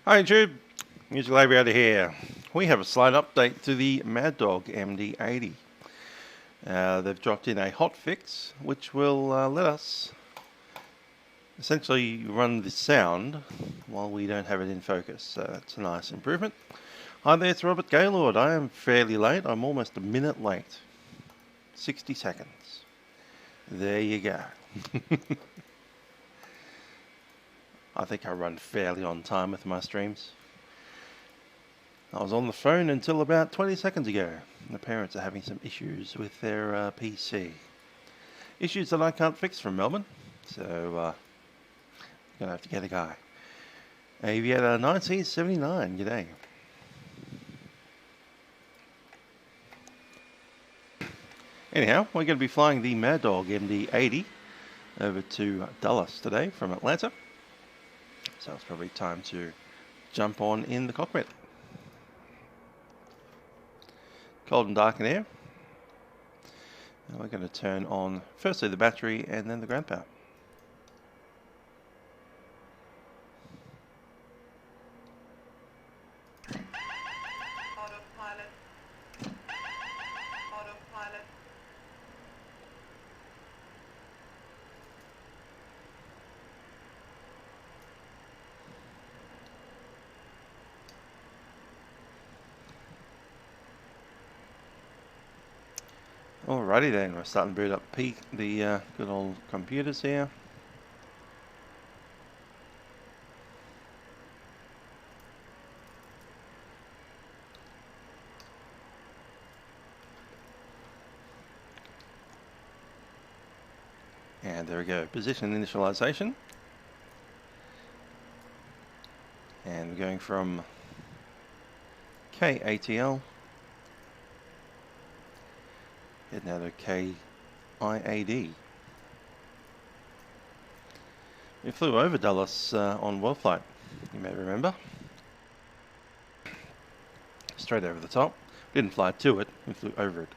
Hi YouTube, Music Library here. We have a slight update to the Maddog MD-80. They've dropped in a hot fix which will let us essentially run the sound while we don't have it in focus. So that's a nice improvement. Hi there, it's Robert Gaylord. I am fairly late. I'm almost a minute late. 60 seconds. There you go. I think I run fairly on time with my streams. I was on the phone until about 20 seconds ago. The parents are having some issues with their PC. Issues that I can't fix from Melbourne, so I'm going to have to get a guy. Aviator 1979, g'day. Anyhow, we're going to be flying the Maddog MD-80 over to Dulles today from Atlanta. So it's probably time to jump on in the cockpit. Cold and dark in air. And we're going to turn on firstly the battery and then the ground power. Autopilot. Autopilot. Alrighty then, we're starting to boot up the good old computers here. And there we go, position initialization. And we're going from KATL heading out of KIAD. We flew over Dulles on World Flight, you may remember. Straight over the top. We didn't fly to it, we flew over it.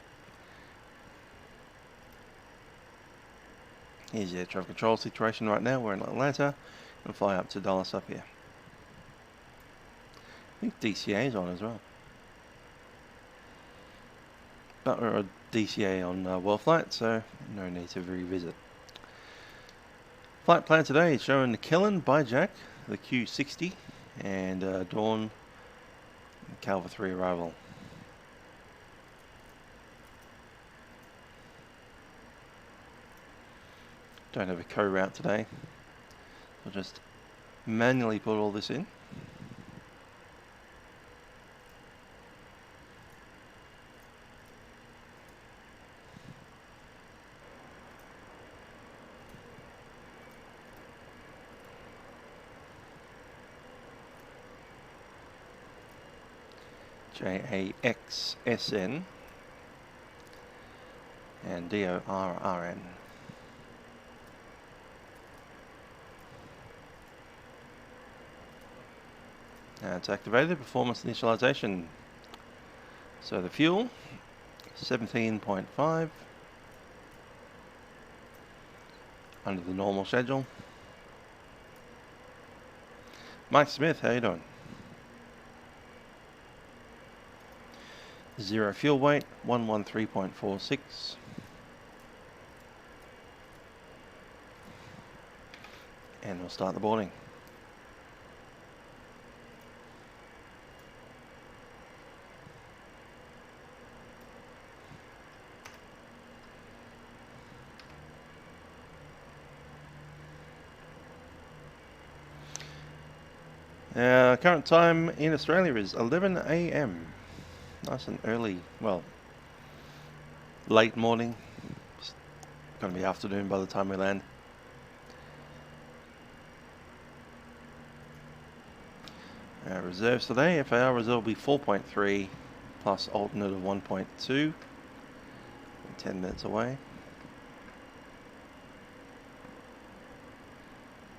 Here's the air traffic control situation right now. We're in Atlanta. We'll fly up to Dulles up here. I think DCA is on as well. But we're a DCA on World Flight, so no need to revisit. Flight plan today is showing the Kellen by Jack, the Q60, and Dawn, Calva 3 arrival. Don't have a co-route today. I'll just manually put all this in. JAXSN and DORRN. Now it's activated, performance initialization. So the fuel, 17.5 under the normal schedule. Mike Smith, how you doing? Zero fuel weight, 113.46. And we'll start the boarding. Current time in Australia is 11 AM. Nice and early, well, late morning. It's going to be afternoon by the time we land. Reserves today, FAR reserve will be 4.3 plus alternate of 1.2. 10 minutes away.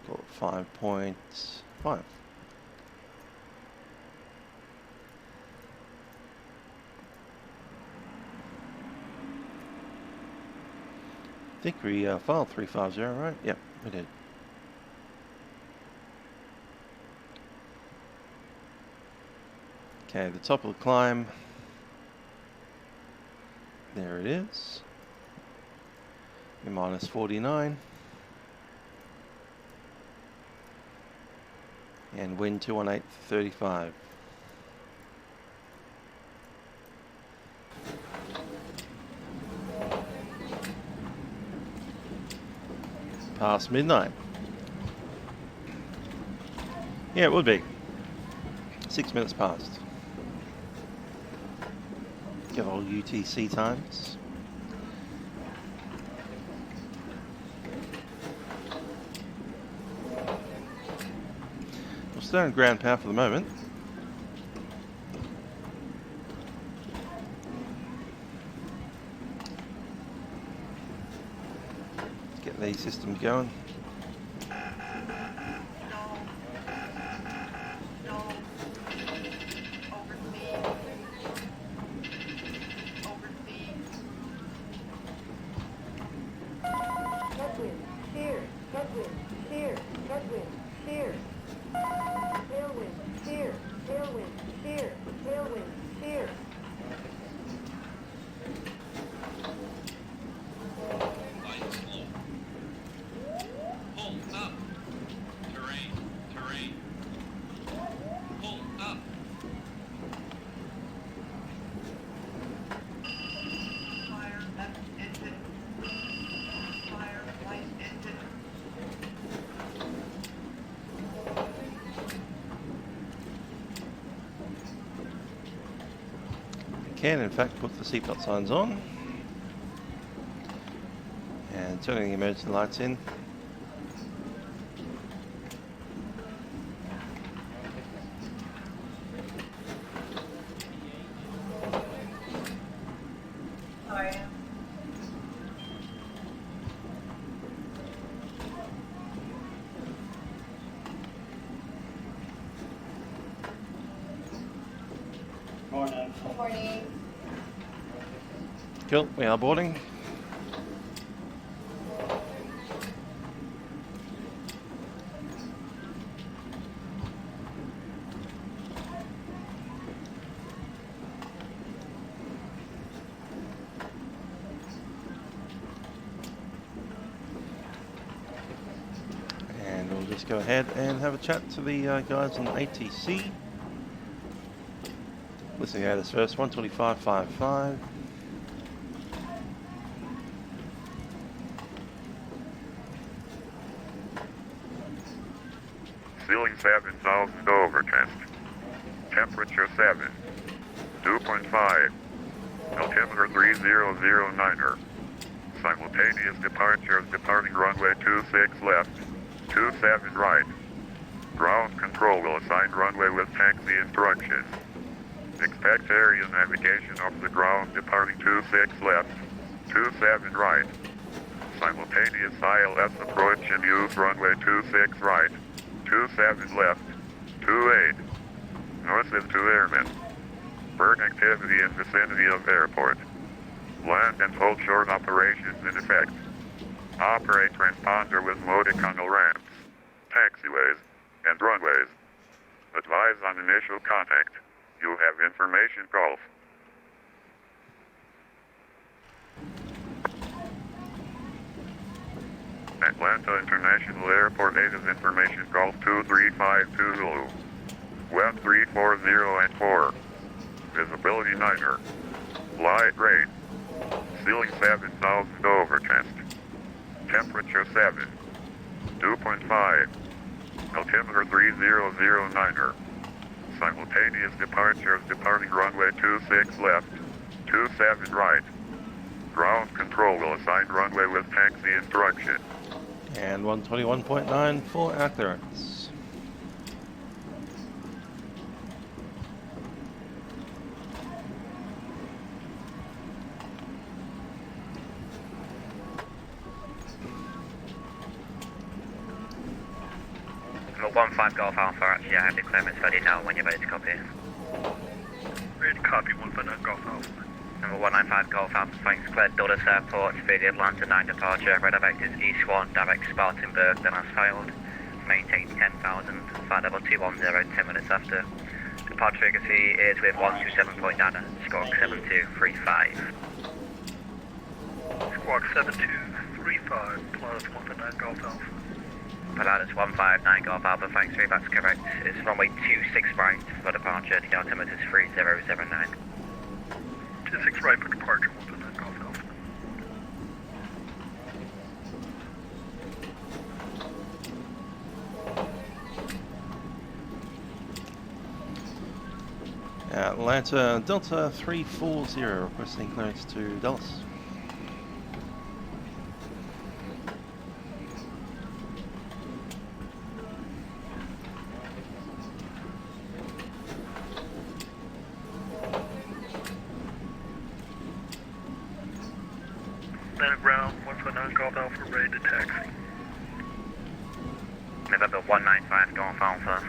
Call it 5.5. I think we filed 350, right? Yep, we did. Okay, the top of the climb. There it is. Minus 49. And wind 218.35. Past midnight. Yeah, it would be. 6 minutes past. Good old UTC times. We'll stay on ground power for the moment. Get these systems going. Can in fact put the seatbelt signs on and turning the emergency lights in. Morning. Cool, we are boarding. And we'll just go ahead and have a chat to the guys on ATC. Listening out this first one, 25.55. Ceiling 7,000 over test. Temperature 7. 2.5. Altimeter 3009er. Simultaneous departures departing runway 26 left, 27 right. Ground control will assign runway with taxi instructions. Expect area navigation over the ground departing 26 left, 27 right. Simultaneous ILS approach and use runway 26 right, 27 left, 28. North is 2 airmen. Bird activity in vicinity of airport. Land and hold short operations in effect. Operate transponder with multi-tunnel ramps, taxiways, and runways. Advise on initial contact. You have information Golf. Atlanta International Airport 8 is information Golf 2352 Zulu. Web 340 and 4. Visibility 9er. Light rain. Ceiling 7,000 over test. Temperature 7. 2.5. Altimeter 3009er. Simultaneous departures departing runway 26 left, 27 right. Ground control will assign runway with taxi instruction. And 121.9 for our clearance. Number 15 Golf Alpha, actually I have the clearance ready now when you're ready to copy. Ready to copy 15 Golf Alpha. Number 195 Golf Alpha, thanks, cleared Dulles Airport for the Atlanta 9 departure, red vectors East 1, direct Spartanburg, then as failed. Maintain 10,000, flight level 210, 10 minutes after. Departure frequency is with 127.9 and squawk 7235. Squawk 7235 plus 159 Golf Alpha. Pilatus 159 Golf Alpha, thanks 3, that's correct. It's runway 26 right for departure, the altimeter is 3079. 26 right for departure, 159 Golf Alpha. Atlanta Delta 340 requesting clearance to Dallas. Atlanta ground, 159 Golf Alpha, ready to taxi. November 195 Golf Alpha,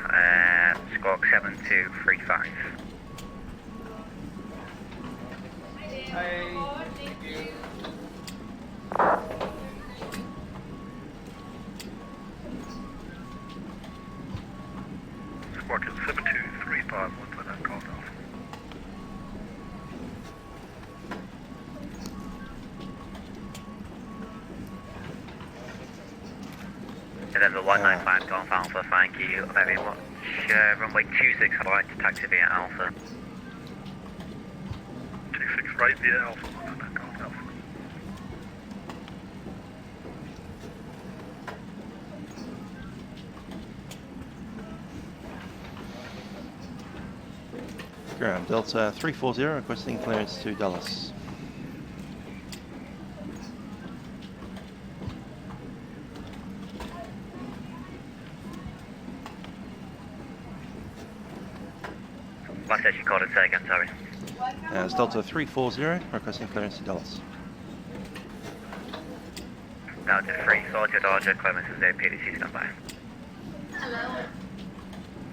squawk 7235. Squawk is 7235, 159 Golf Alpha. November 195 Golf Alpha, thank you very much. Runway 26 right to taxi via Alpha. 26 right via Alpha, 159 Golf Alpha. Ground Delta 340 requesting clearance to Dallas. Last station called and say again, sorry. It's Delta 340 requesting clearance to Dallas. Delta 340, Dodger, Clemens is there, PDC standby.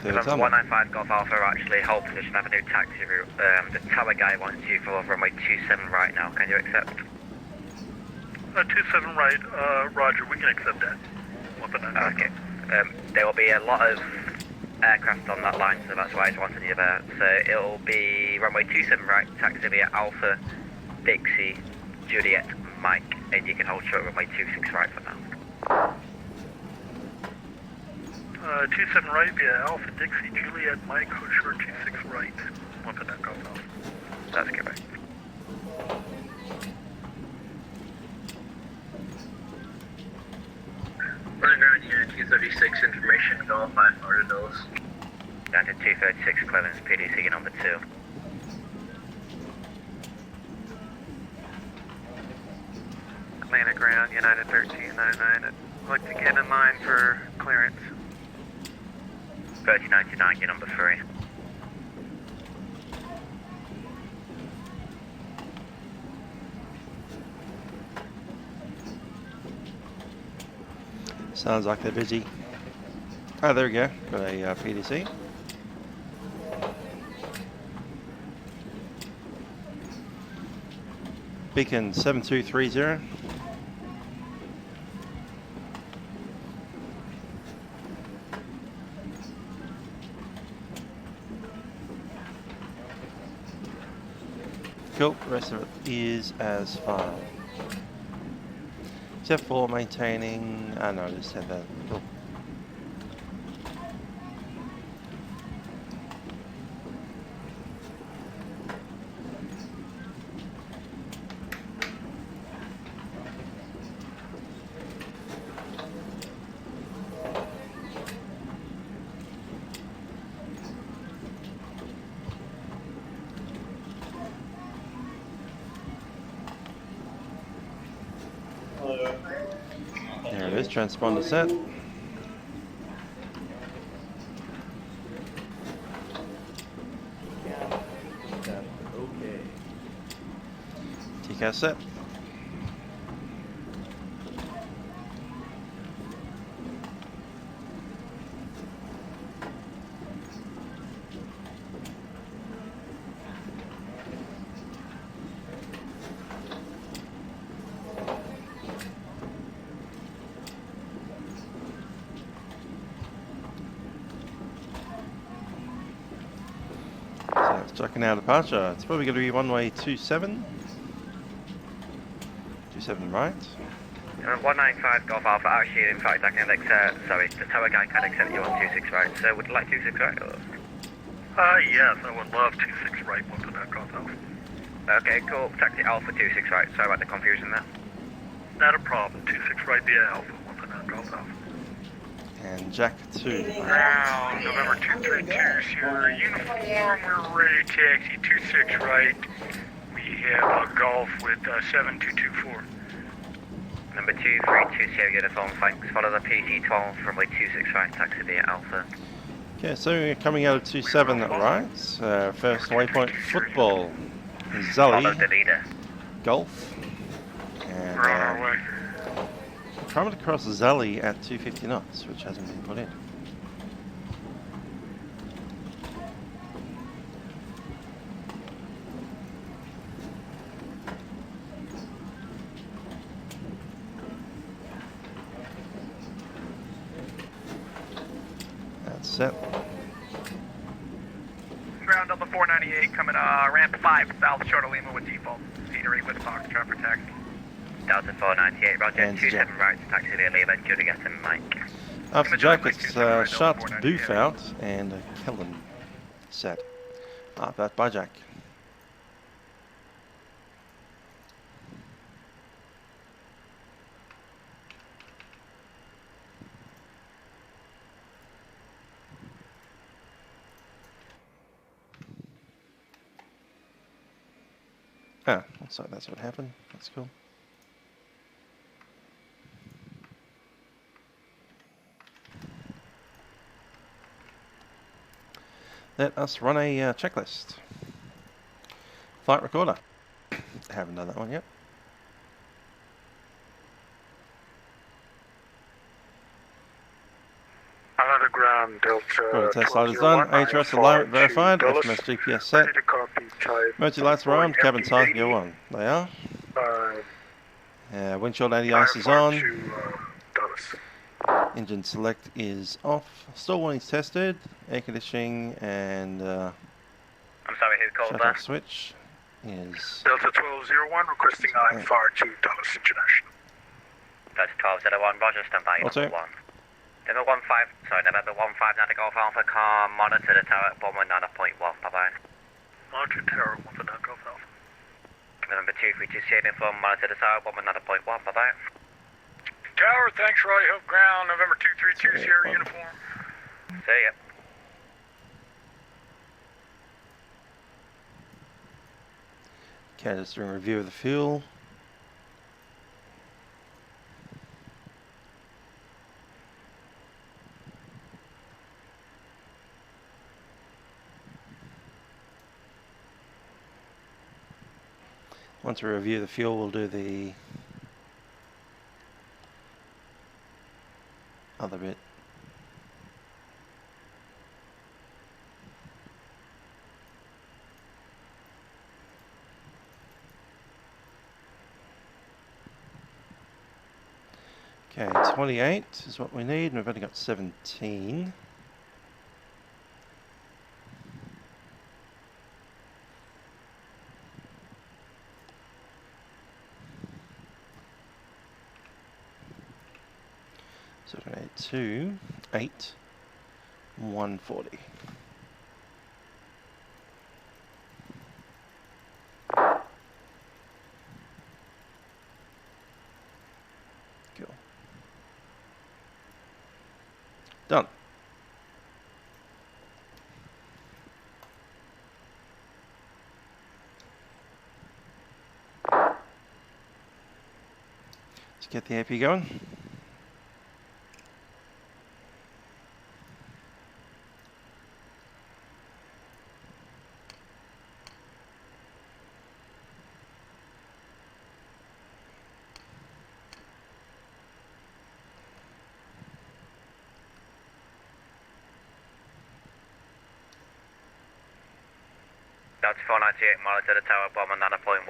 November 195 Golf Alpha, actually hold position, have a new taxi route. The tower guy wants you for runway 27 right now, can you accept? 27 right, roger, we can accept that. 159 Okay. There will be a lot of aircraft on that line, so that's why I just wanted you there. So it'll be runway 27 right, taxi via Alpha, Dixie, Juliet, Mike, and you can hold short runway 26 right for now. 27 right via Alpha, Dixie, Juliet, Mike, hold short 26 right, 159 Golf Alpha. That's correct. Running around here, 236 information, Golf 5 Ordinals. Down to 236 Clemens, PDC number 2. Atlanta ground, United 1399. I'd like to get in line for clearance. 3099, you're number 3. Sounds like they're busy. Oh, there we go. Got a PDC. Beacon 7230. Cool, the rest of it is as filed. Except for maintaining, no, I just had that. Cool. There it is, transponder set. TCAS set. Checking our departure. It's probably going to be one-way 27. 27 right. 195 Golf Alpha, actually, in fact, I can accept, sorry, the tower guy can accept you on 26 right, so would you like 26 right, or? Yes, I would love 26 right, 1 Golf Alpha. Okay, cool, taxi Alpha 26 right, sorry about the confusion there. Not a problem, 26 right via Alpha, 1 Golf Alpha. And Jack 2. Ground, November 232, Sierra Uniform, we're ready to taxi 26 right. We have a Golf with 7224. Number 232 Sierra Uniform, thanks. Follow the PC-12 runway 26 right, taxi via Alpha. Okay, so we're coming out of 27 right. First waypoint football. Follow Zully, the leader. Golf. And We're on our way. trying to cross Zully at 250 knots, which hasn't been put in. That's set. Ground Delta 498 coming ramp 5 south short of Lima with default. Scenery with Foxtrot for taxi. Delta 498, roger, And 27 right, taxi via Lima, Juliet and Mike. After Image Jack, like it's 27 right, shot Delta 498. Booth out and Kellen set. That by Jack. Ah, looks like that's what happened. That's cool. Let us run a checklist. Flight recorder. Haven't done that one yet. Another ground, Got Delta test light is done. HRS alignment verified. FMS GPS set. Ready to copy, type. Emergency lights are on. Cabin sight go on. They are. Windshield anti-ice is on. Engine select is off. Stall warnings tested. Air conditioning and I'm sorry, who called shut off that? switch is Delta 1201 requesting IFR to Dallas International. Delta 1201, roger, stand by, Auto. number 1. November 15, Nada Golf Alpha, car, monitor the tower at 119.1, bye-bye. Monitor Tower, 1 Golf Alpha. November 232 Sierra Uniform, monitor the tower, 119.1, bye-bye. Tower, thanks, Roy. Hope ground, November 232 Sierra Uniform. See ya. okay, just doing a review of the fuel. Once we review the fuel, we'll do the other bit. Okay, 28 is what we need, and we've only got 17. So 2, 8, 140. Cool. Done. Let's get the AP going. Delta 498, monitor the tower, 119.1.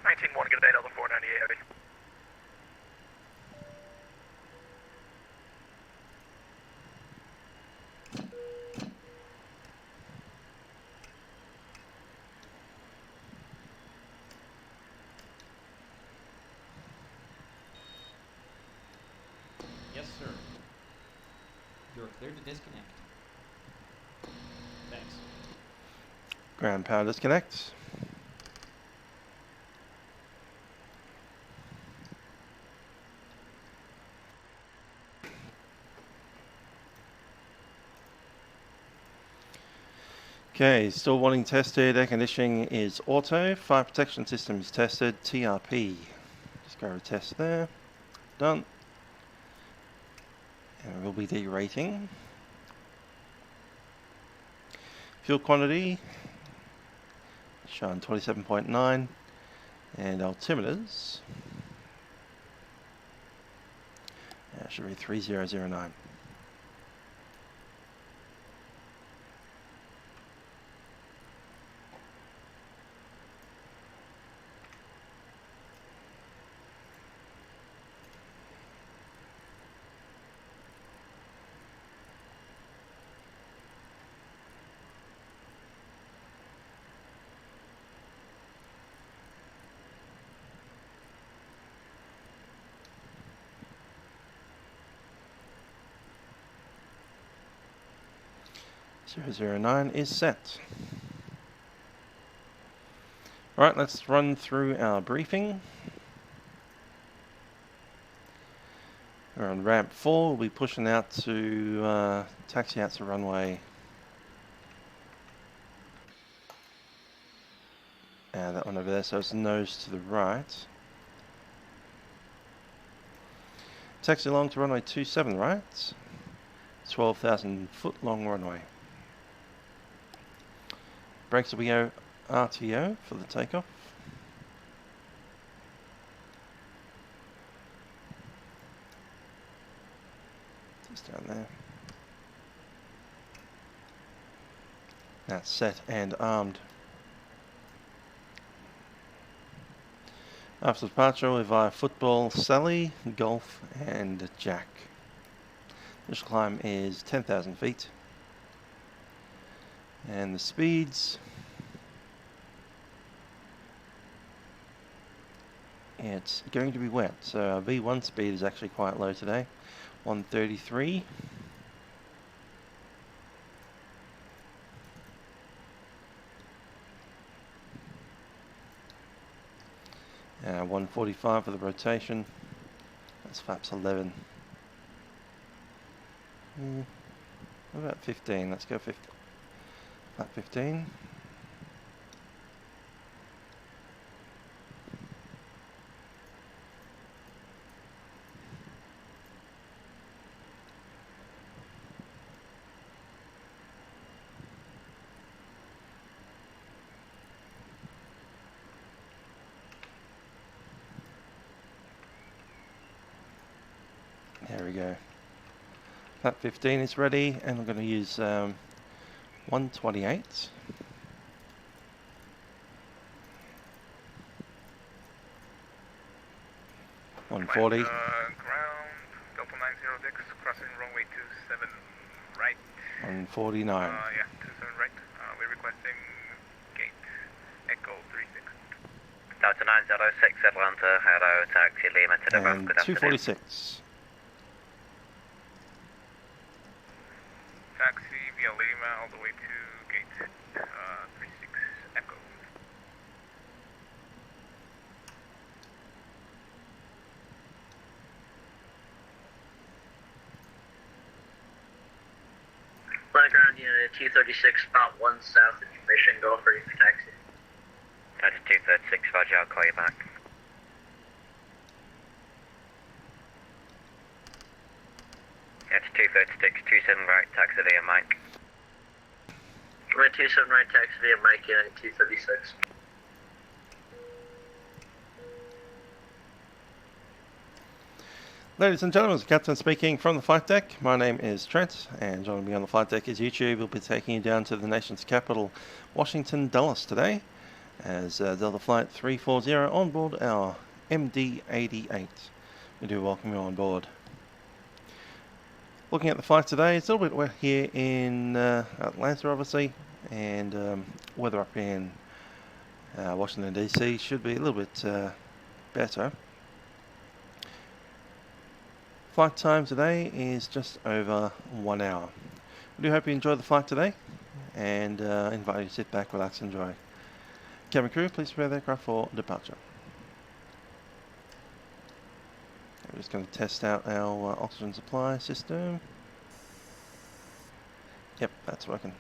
19-1, good day, Delta 498 heavy. You're clear to disconnect. Thanks. Ground power disconnect. Okay, still wanting tested. Air conditioning is auto. Fire protection system is tested. TRP. Just go to test there. Done. And we'll be derating. Fuel quantity shown 27.9, and altimeters should be 3009. .009 is set. Alright, let's run through our briefing. We're on ramp 4, we'll be pushing out to taxi out to runway. That one over there, so it's nose to the right. Taxi along to runway 27 right. 12,000 foot long runway. Brakes will be RTO for the takeoff. Just down there. That's set and armed. After departure, we're via football, Sally, golf, and Jack. Initial climb is 10,000 feet. And the speeds. It's going to be wet, so our V1 speed is actually quite low today. 133. And 145 for the rotation. That's flaps 11. What about 15? Let's go 15. Flap 15. There we go. Flap 15 is ready, and I'm going to use 128. Ground, 140. Delta 90 Dix, crossing runway 27 right. 149. Yeah, 27 right. We're requesting gate Echo 36. Delta 906 Atlanta, hello, taxi Lima to the And 246. Taxi via Lima all the way to gate 36 Echo. Ground unit 236, spot 1 south information, go for you for taxi. That's 236, Roger, I'll call you back. That's 236, 27 right, taxi via Mike. We're at 27 right, taxi via Mike, unit 236. Ladies and gentlemen, it's the Captain speaking from the flight deck. My name is Trent, and joining me on the flight deck is YouTube. We'll be taking you down to the nation's capital, Washington, Dulles today, as Delta Flight 340 on board our MD-88. We do welcome you on board. Looking at the flight today, it's a little bit wet here in Atlanta, obviously, and weather up in Washington, D.C. should be a little bit better. Flight time today is just over 1 hour. I do hope you enjoyed the flight today, and invite you to sit back, relax, and enjoy. Cabin crew, please prepare the aircraft for departure. We're just going to test out our oxygen supply system. Yep, that's working.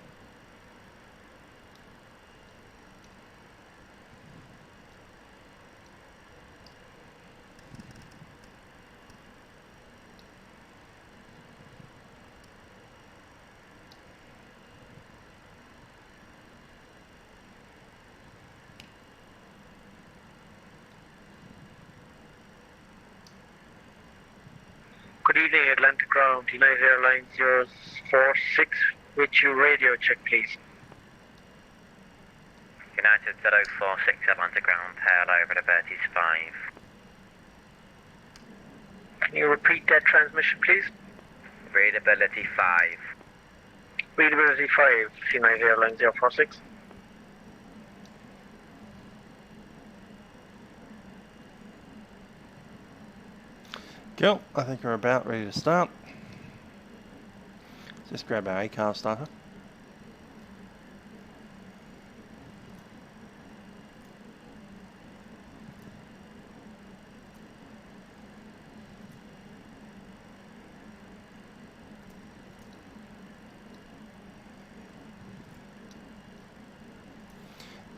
Good evening, Atlantic Ground, United Airlines 046, with your radio check, please. United 046 Atlantic Ground, hello, readability is 5. Can you repeat that transmission, please? Readability 5. Readability 5, United Airlines 046. Cool, I think we're about ready to start. Just grab our ACAR starter.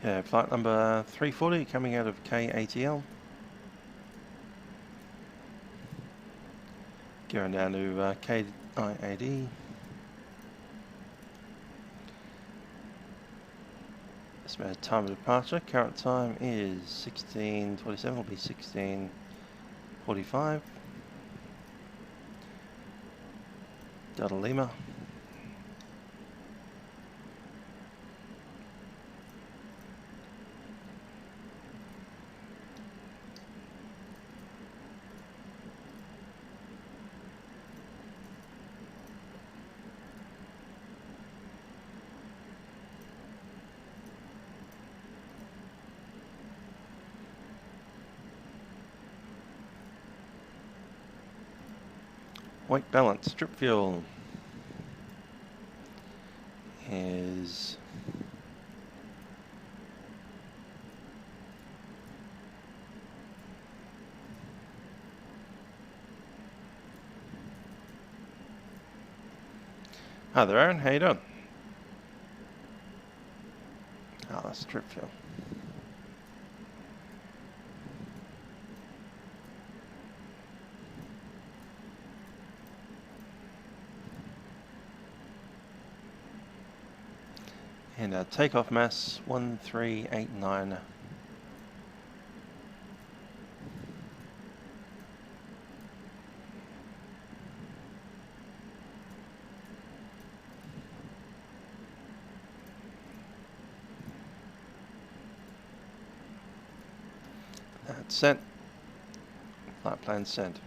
Yeah, flight number 340 coming out of KATL. Going down to KIAD. Estimated time of departure. Current time is 16:27. Will be 16:45. Delta Lima. Weight balance, strip fuel is hi there, Aaron, how you doing? Oh, that's strip fuel. And takeoff mass 1389. That's sent. Flight plan sent.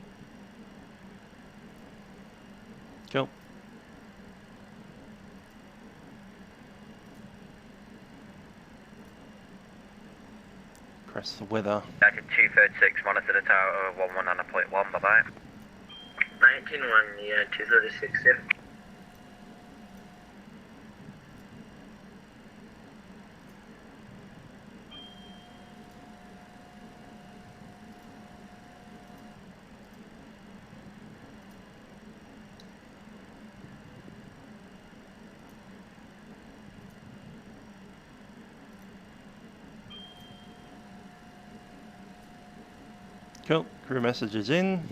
Cool. Press the weather. United 236, monitor the tower 119.1, bye-bye. 19-1, yeah, 236, yeah. Cool. Crew messages in.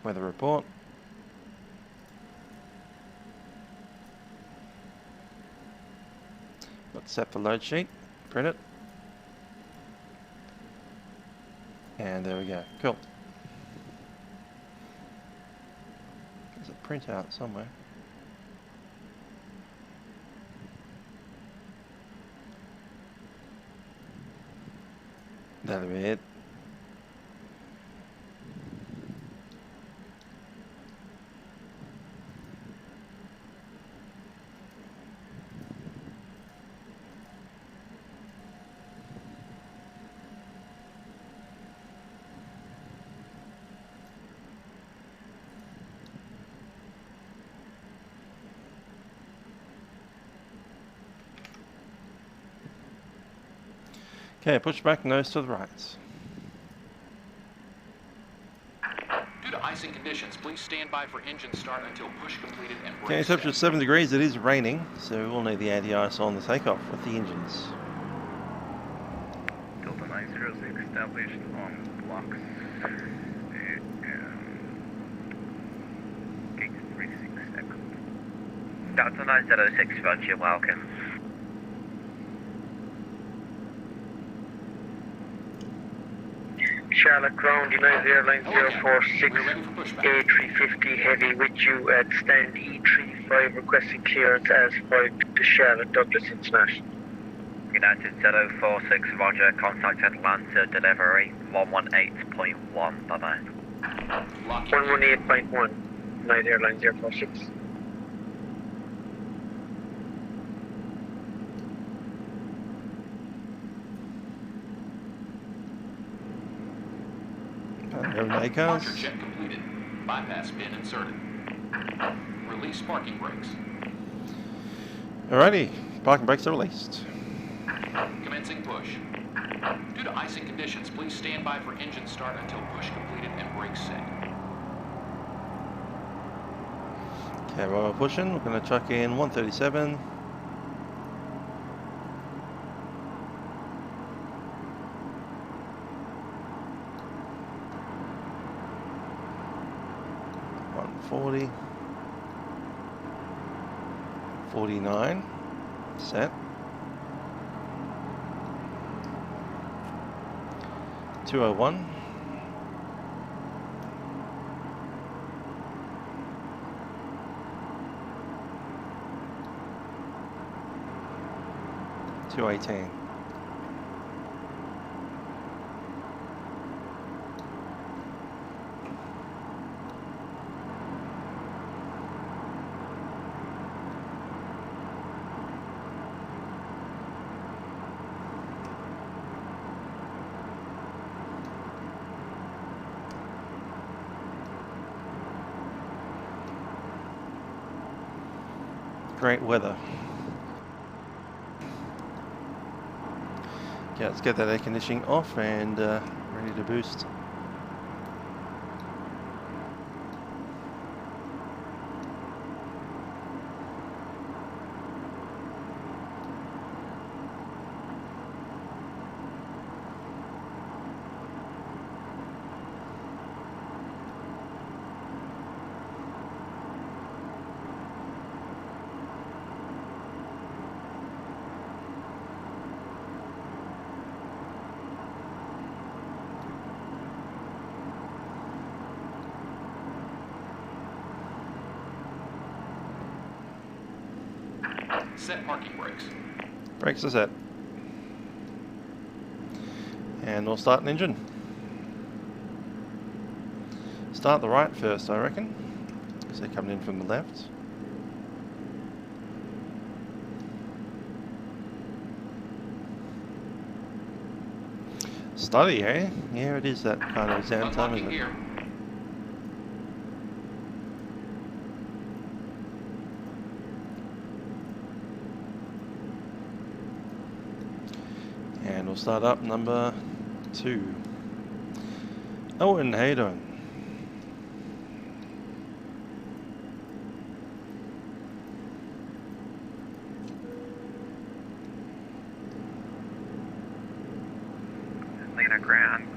Weather report. Let's set the load sheet. Print it. And there we go. Cool. There's a printout somewhere. That'll be it. Okay, push back, nose to the right. Due to icing conditions, please stand by for engine start until push completed and Okay, brakes temperature set. 7 degrees, it is raining, so we'll need the anti-ice on the takeoff with the engines. Delta 906 established on blocks. Gate 36 echo. Delta 906, roger, welcome. Charlotte ground, United Airlines Okay. 046 We're ready for pushback. A350 heavy with you at stand E35 requesting clearance as 5 to Charlotte Douglas International. United 046, roger, contact Atlanta, delivery 118.1, bye-bye. Lockheed. 118.1, United Airlines 046. Overnight Departure cars. check completed. Bypass pin inserted. Release parking brakes. Alrighty, parking brakes are released. Commencing push. Due to icing conditions, please stand by for engine start until push completed and brakes set. Okay, while we're pushing, we're going to chuck in 137. $140. 49. Set. 201. 218. Great weather. Okay, let's get that air conditioning off and ready to boost. Set parking brakes. Brakes are set. And we'll start an engine. Start the right first, I reckon, because they're coming in from the left. Study, eh? Yeah, it is that kind of exam time, Unlocking isn't it? gear. And we'll start up number 2. Owen, how you doing? Atlanta ground,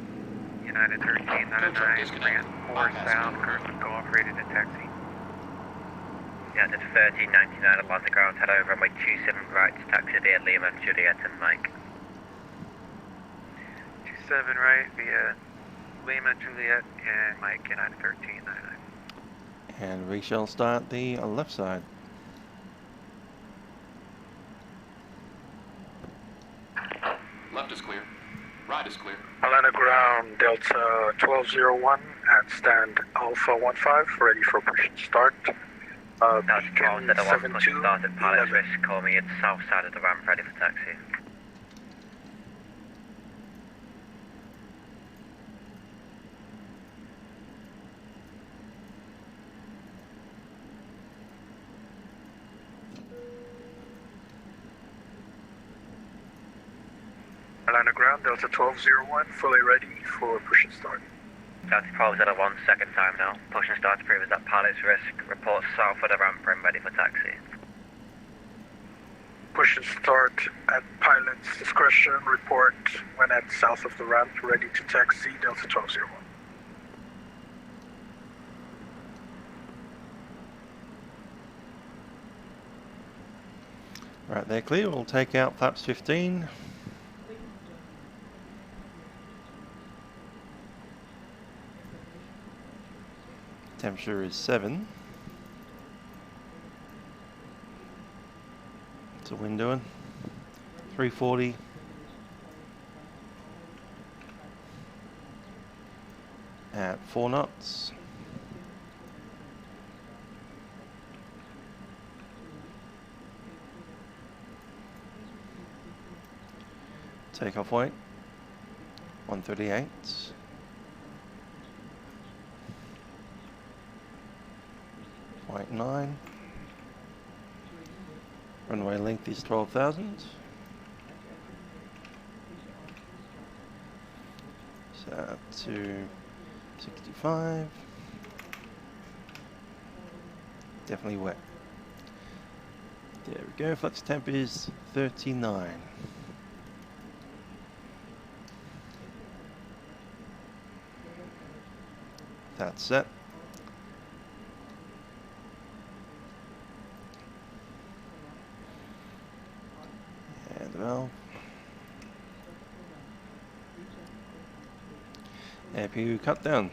United 1399, ran 4 south, currently golf rated at taxi. United 1399, Atlanta ground, head over runway 27 right, taxi via Lima, Juliet and Mike. 27 right via Lima, Juliet, and Mike, United 1399. And we shall start the left side. Left is clear. Right is clear. Atlanta ground, Delta 1201 at stand Alpha 15, ready for push and start. That's Beacon that I want to push 72, start at pilot's 11. risk, call me at the south side of the ramp, ready for taxi. Atlanta ground, Delta 1201, fully ready for push and start. Delta 1201, second time now. Push and start to prove that pilot's risk. Report south of the ramp and ready for taxi. Push and start at pilot's discretion. Report when at south of the ramp, ready to taxi, Delta 1201. Right, they're clear. We'll take out flaps 15. Temperature is 7. What's the wind doing? 340. At 4 knots. Takeoff weight 138. Weight 9. Runway length is 12,000. So to 65. Definitely wet. There we go. Flex temp is 39. That's set. And valve. APU cut down.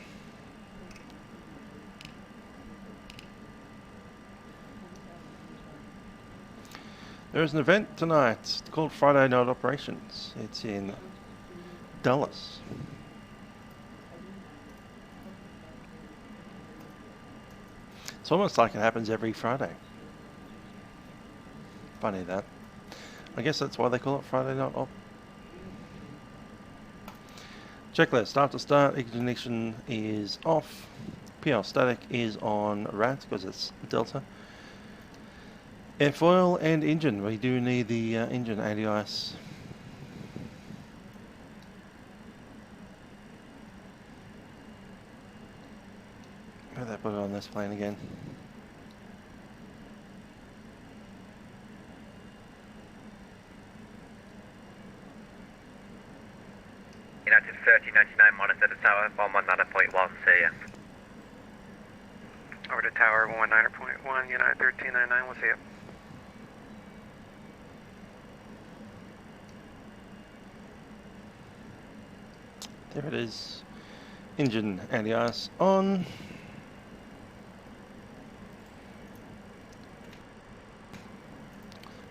There's an event tonight. It's called Friday Night Operations. It's in Dallas. It's almost like it happens every Friday. Funny that. I guess that's why they call it Friday Night Op. Checklist. Start to start, ignition is off. PL static is on RAT because it's Delta. Airfoil and engine. We do need the engine anti-ice. How did they put it on this plane again? United 3099, monitor the tower, 119.1, see ya. Over to tower 119.1, United 1399, we'll see ya. There it is. Engine anti-ice on.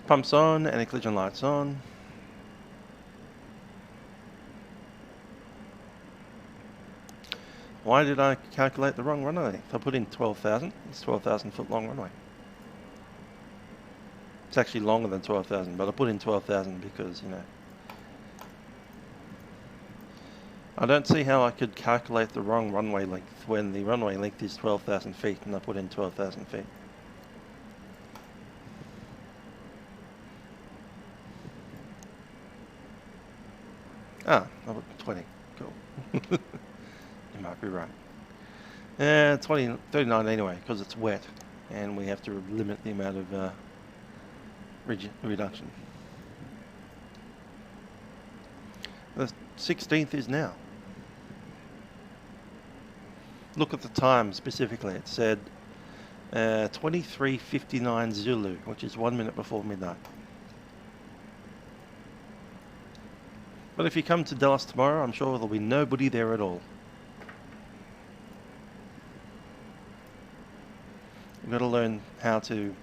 Pumps on, anti-collision lights on. Why did I calculate the wrong runway? If I put in 12,000, it's 12,000 foot long runway. It's actually longer than 12,000, but I put in 12,000 because, you know, I don't see how I could calculate the wrong runway length when the runway length is 12,000 feet and I put in 12,000 feet. Ah, I put 20. Cool. You might be right. 39 anyway, because it's wet and we have to limit the amount of reduction. The 16th is now. Look at the time specifically. It said 23:59 Zulu, which is 1 minute before midnight. But if you come to Dallas tomorrow, I'm sure there'll be nobody there at all. You've got to learn how to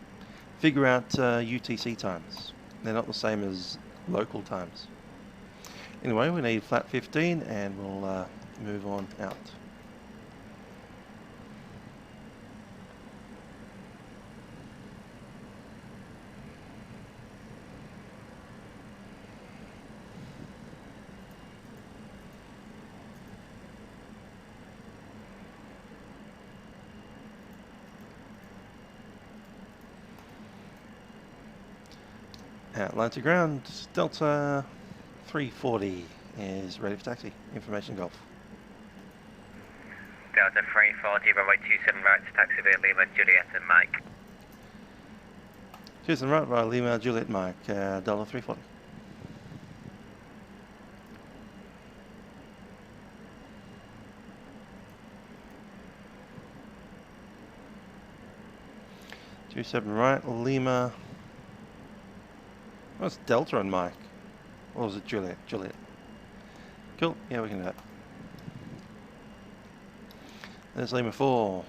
figure out UTC times. They're not the same as local times. Anyway, we need flat 15 and we'll move on out. Atlanta ground, Delta 340 is ready for taxi. Information Golf. Delta 340, runway 27 right to taxi via Lima, Juliet and Mike. 27 right via Lima, Juliet, Mike, Delta 340. Two seven right, Lima. What's Delta on Mike? Or was it Juliet? Juliet. Cool, yeah, we can do that. There's Lima 4.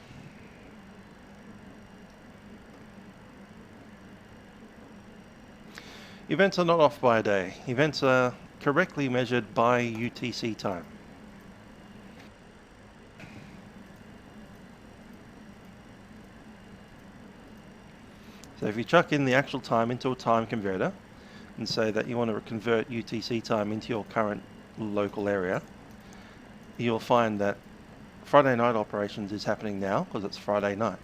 Events are not off by a day. Events are correctly measured by UTC time. So if you chuck in the actual time into a time converter and say that you want to convert UTC time into your current local area, you'll find that Friday night operations is happening now because it's Friday night.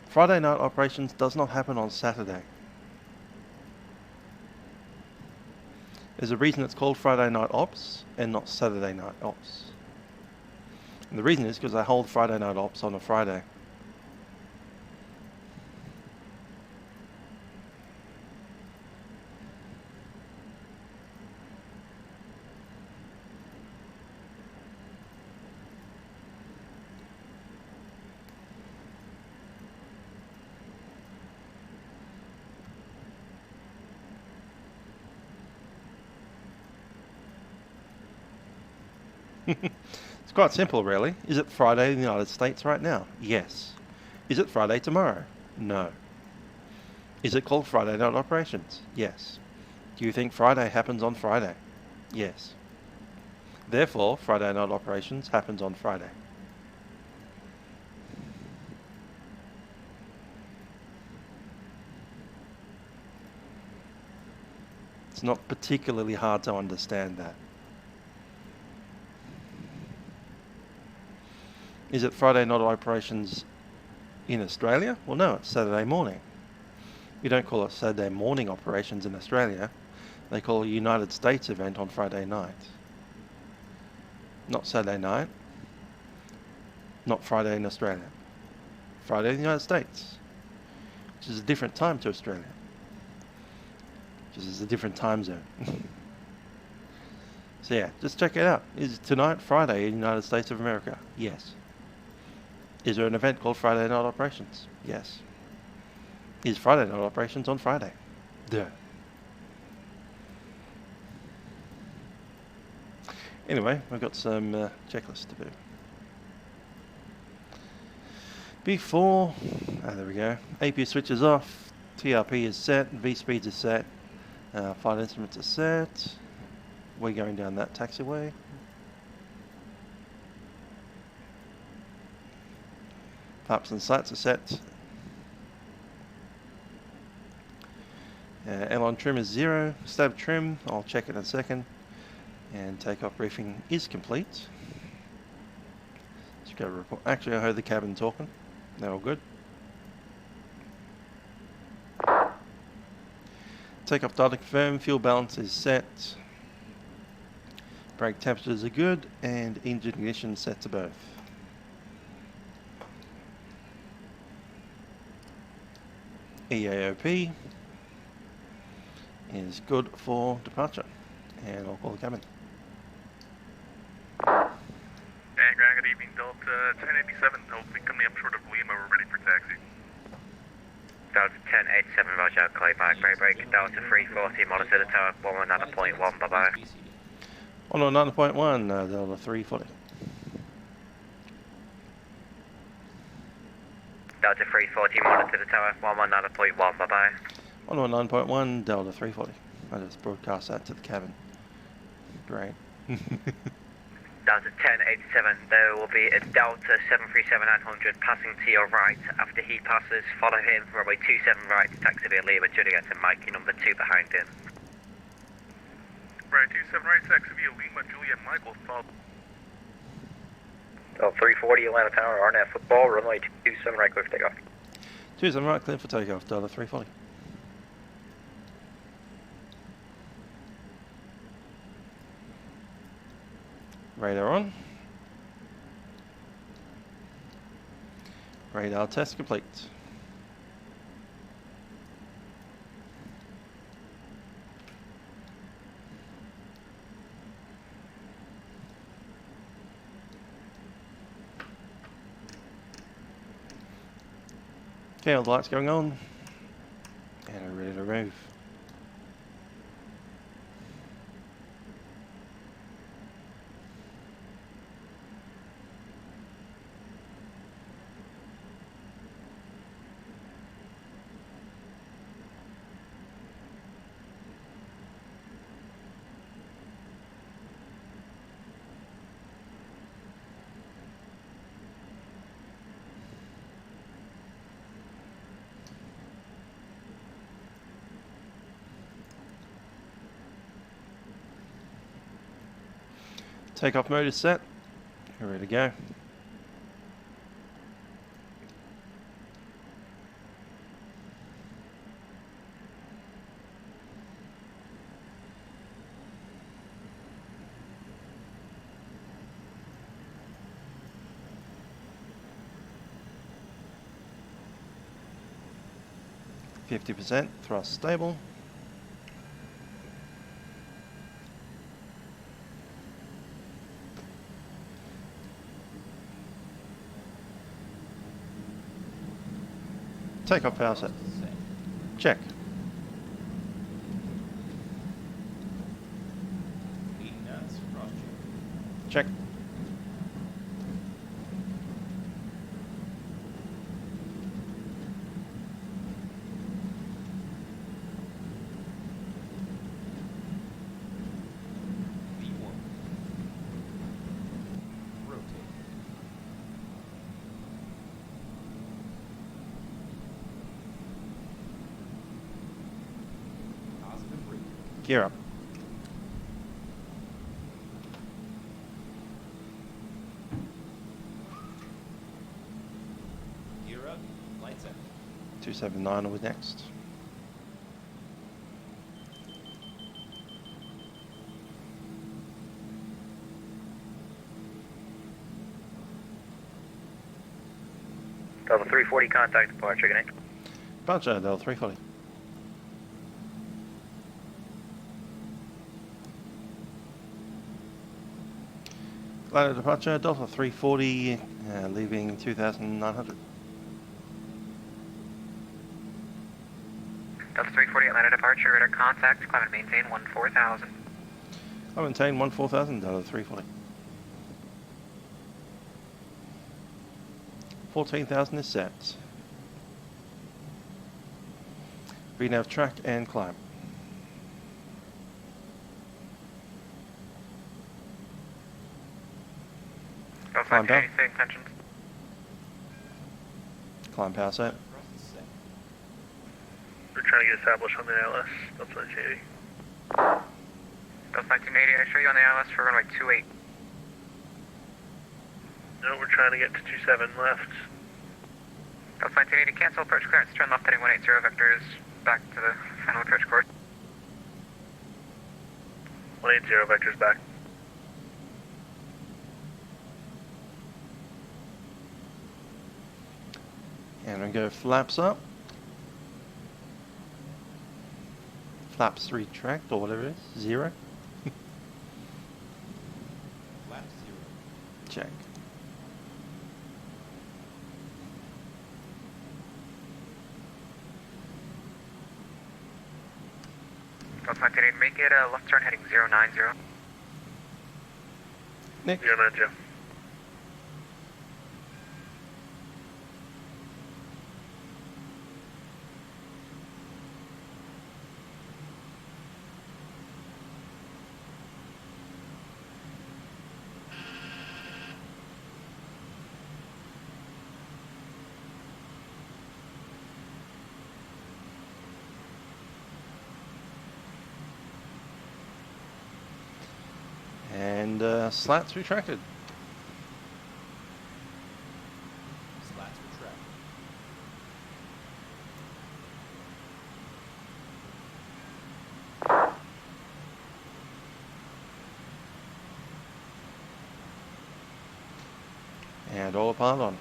Friday night operations does not happen on Saturday. There's a reason it's called Friday night ops and not Saturday night ops. And the reason is because they hold Friday night ops on a Friday. It's quite simple, really. Is it Friday in the United States right now? Yes. Is it Friday tomorrow? No. Is it called Friday night operations? Yes. Do you think Friday happens on Friday? Yes. Therefore, Friday night operations happens on Friday. It's not particularly hard to understand that. Is it Friday night operations in Australia? Well, no, it's Saturday morning. You don't call it Saturday morning operations in Australia. They call it a United States event on Friday night. Not Saturday night. Not Friday in Australia. Friday in the United States, which is a different time to Australia, which is a different time zone. So yeah, just check it out. Is tonight Friday in the United States of America? Yes. Is there an event called Friday Night Operations? Yes. Is Friday Night Operations on Friday? Duh. Anyway, we've got some checklists to do. Before, there we go. AP switch is off. TRP is set. V-speeds is set. Flight instruments are set. We're going down that taxiway. Flaps and slats are set. Airline trim is 0. Stab trim, I'll check it in a second. And takeoff briefing is complete. Let's go report. Actually, I heard the cabin talking. They're all good. Takeoff data confirmed. Fuel balance is set. Brake temperatures are good. And engine ignition set to both. EAOP is good for departure, and I'll call the cabin. And ground, good evening, Delta 1087, hopefully coming up short of Lima, we're ready for taxi. Delta 1087, roger, clear by break, Delta 340, monitor the tower, 119.1, bye-bye. 119.1, Delta 340. Delta 340, monitor the tower, 119.1, bye-bye. 119.1, Delta 340. I just broadcast that to the cabin. Great. Delta 1087, there will be a Delta 737-900 passing to your right. After he passes, follow him, runway 27 right, taxi via Lima, Juliet and Mikey, number 2 behind him. Right, 27 right, taxi via Lima, Juliet, Michael, follow. Delta 340, Atlanta Tower, RNAV football, runway 27 right, clear for takeoff. 27 right, clear for takeoff, Delta 340. Radar on. Radar test complete. Okay, all the lights going on. And we're ready to move. Takeoff mode is set. We're ready to go. %, thrust stable. Takeoff power set. Check. Check. Gear up. Gear up. Lights out. 279 will be next. Delta 340 contact departure, good night. Departure, Delta 340. Ladder departure, Delta 340, leaving 2,900. Delta 340 Atlanta departure, radar contact, climb and maintain 14,000. I maintain 14,000, Delta 340. 14,000 is set. VNAV track and climb. Climb power. Intentions. Climb power set. We're trying to get established on the ILS. That's 1980. Delta 1980, I show you on the ILS for runway 28. No, we're trying to get to 27 left. Delta 1980, cancel approach clearance, turn left heading 180 vectors back to the final approach course. 180 vectors back. And we go flaps up. Flaps retract or whatever it is. 0. Flap 0. Check. Delta 1980, make it a left turn heading 090. Nick. 090. And slats retracted. Slats retract. And autopilot on.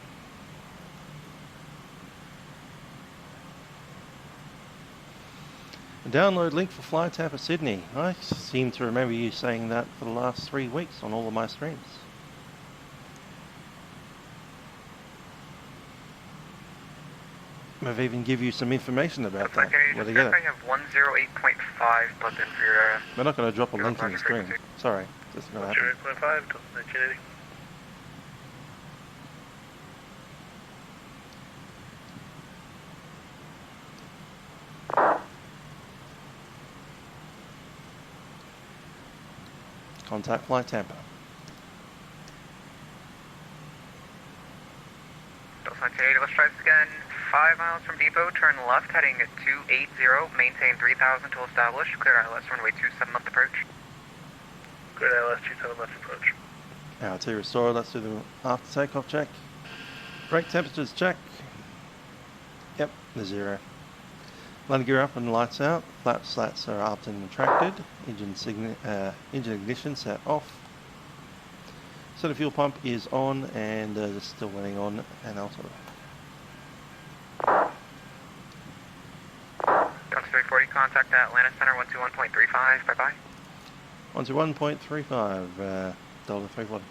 A download link for Fly Tapper Sydney. I seem to remember you saying that for the last 3 weeks on all of my streams. I've even give you some information about that. Where to get it. I have 108.5 plugged in for your... We're not going to drop a link in the stream. Sorry, this is going to happen. 108.5 to 1980. Contact Flight Tampa. Delta 1980, let's try this again. 5 miles from depot, turn left, heading at 280, maintain 3000 till established. Clear ILS, runway 27 left approach. Clear ILS 27 left approach. RT restored, let's do the after takeoff check. Brake temperatures check. Yep, they're 0. Landing gear up and lights out. Flap slats are up and retracted. Engine ignition set off. So the fuel pump is on and just still running on and out of. Delta 340, contact Atlanta Center 121.35, bye-bye. 121.35, Delta 340.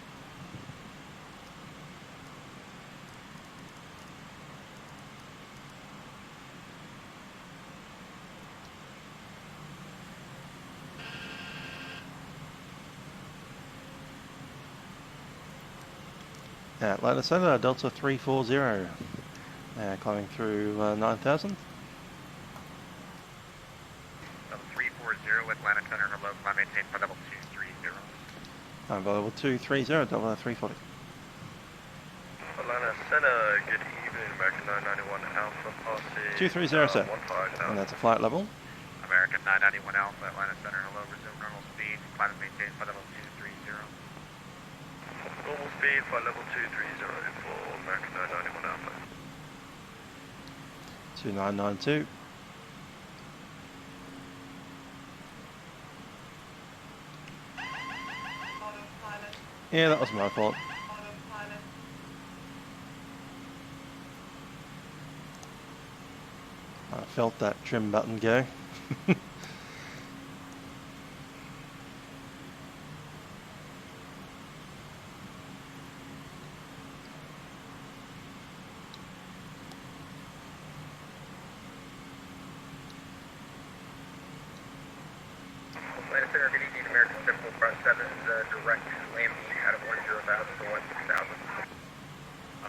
Atlanta Center, Delta 340, climbing through 9,000. Delta 340, Atlanta Center, hello, climb maintain for level 230. Level 230, Delta 340. Atlanta Center, good evening, American 991 Alpha Posse. 230 set, and that's a flight level. American 991 Alpha, Atlanta Center, hello, resume normal speed, climb and maintain for level 230. Normal speed for level 230 for American 991 Alpha. 2992. Yeah, that was my fault. I felt that trim button go.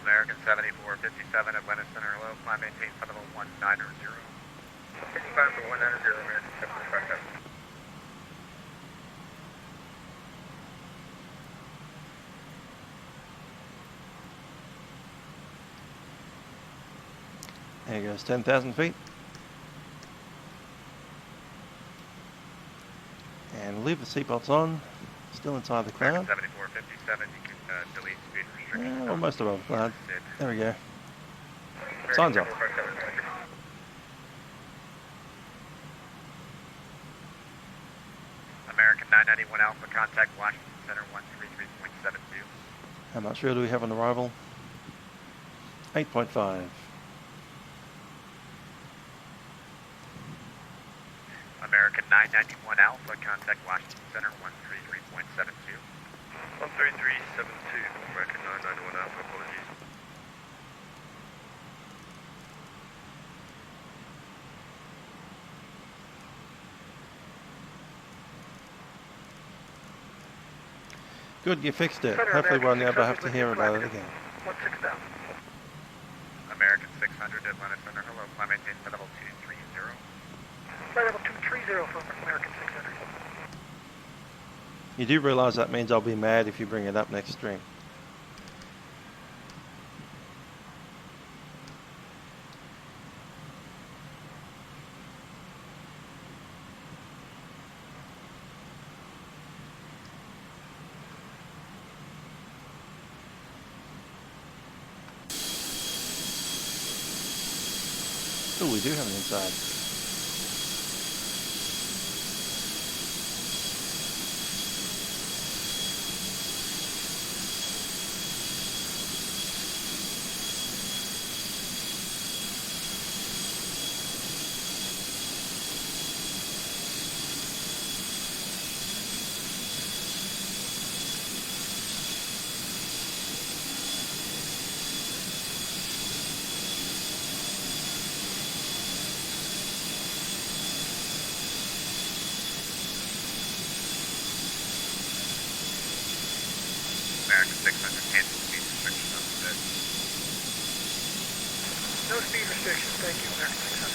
American 7457 Atlanta Center, hello, climb maintain for level 190. 55 for 190, American 7457. There goes 10,000 feet. And leave the seatbelts on. Still inside the cloud. 7457, you can delete speed restrictions. Almost above the cloud. There we go. Signs off. American 991 Alpha, contact Washington Center 133.72. How much fuel do we have on arrival? 8.5. American 991 Alpha, contact Washington Center 133.72. 13372, American 991 Alpha, apologies. Good, you fixed it. Hopefully we'll never have to hear about it again. 16000. American 600 Atlanta Center, hello, climb maintain for level 230. Level 230 for American 600. You do realise that means I'll be mad if you bring it up next stream. Oh, we do have an inside. under cancel speed restriction up a bit. No speed restrictions, thank you, American 600.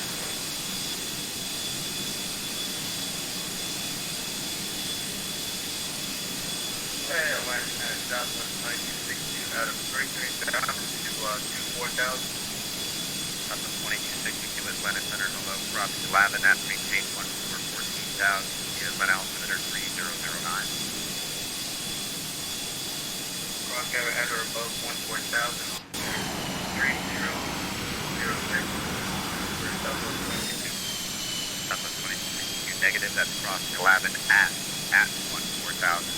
Hey, Atlanta, Southwest 1960 out of 33,000 to 24,000. Up to 2260 Atlanta Center, hello, cross 11 at maintain 14,000, Atlanta altimeter 3009. Cross cover at or above 14,000. 3006. Southwest 2262 negative, that's cross 11 at 14,000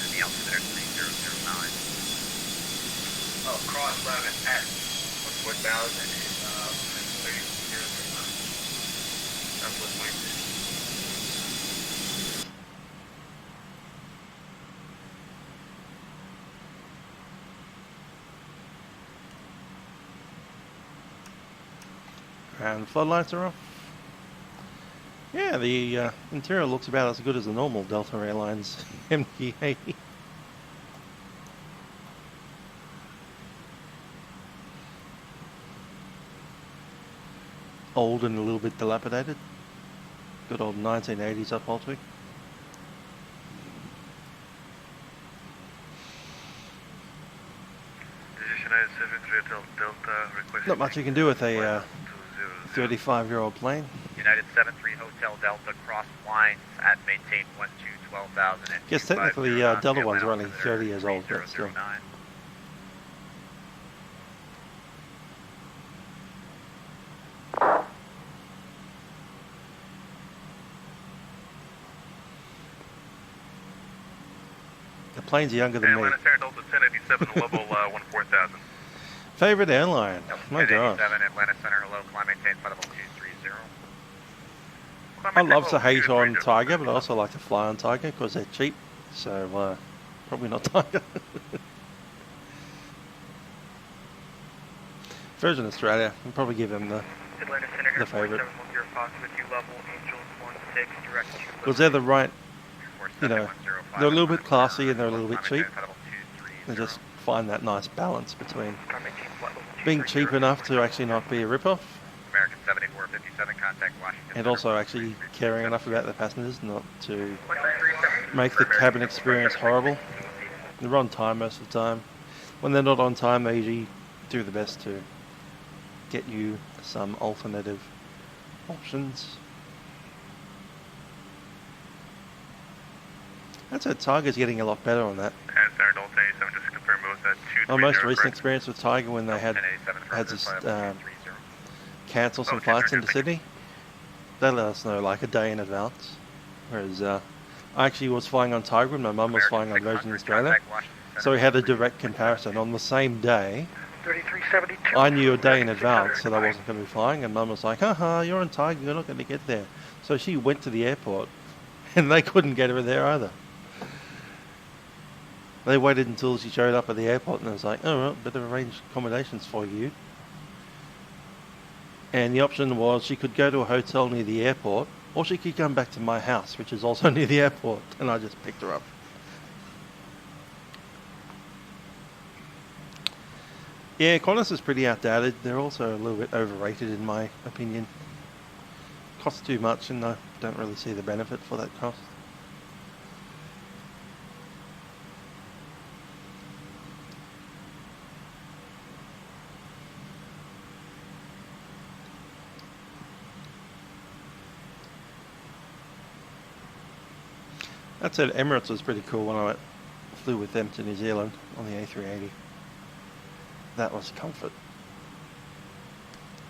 and the altimeter 3009. Oh, cross 11 at 14,000 is 3009. Southwest 22. And floodlights are off. Yeah, the interior looks about as good as the normal Delta Airlines MD-88. Old and a little bit dilapidated. Good old 1980s upholstery. Position 97 Delta request. Not much you can do with a 35-year-old plane. United 73 Hotel Delta cross lines at maintain 12,000 and Guess technically Delta ones are only 30 years old, but still. The planes are younger than me. Atlanta Center Delta 1087 level 14,000. Favorite airline? My God. 1087 Atlanta Center, hello, climb maintain level 230. I love to hate on Tiger, but I also like to fly on Tiger because they're cheap. So probably not Tiger. Virgin Australia, I'll probably give them the favourite. Because they're the right, you know, they're a little bit classy and they're a little bit cheap. They just find that nice balance between being cheap enough to actually not be a rip-off, American 7457 contact Washington. and also actually caring enough about the passengers not to make the cabin experience horrible. They're on time most of the time. When they're not on time, they usually do the best to get you some alternative options. That's it. Tiger's getting a lot better on that. And Center Delta 87 just confirm it was a 230. My most recent experience with Tiger when they had to cancel some flights into Sydney, they let us know like a day in advance. Whereas I actually was flying on Tiger and my mum was flying on Virgin Australia, so we had a direct comparison. On the same day, 3372. I knew a day in advance that I wasn't going to be flying, and Mum was like, haha, you're on Tiger, you're not going to get there. So she went to the airport, and they couldn't get her there either. They waited until she showed up at the airport, and it was like, oh, well, better arrange accommodations for you. And the option was she could go to a hotel near the airport, or she could come back to my house, which is also near the airport, and I just picked her up. Yeah, Qantas is pretty outdated. They're also a little bit overrated in my opinion. Costs too much and I don't really see the benefit for that cost. That said, Emirates was pretty cool when I flew with them to New Zealand on the A380. That was comfort.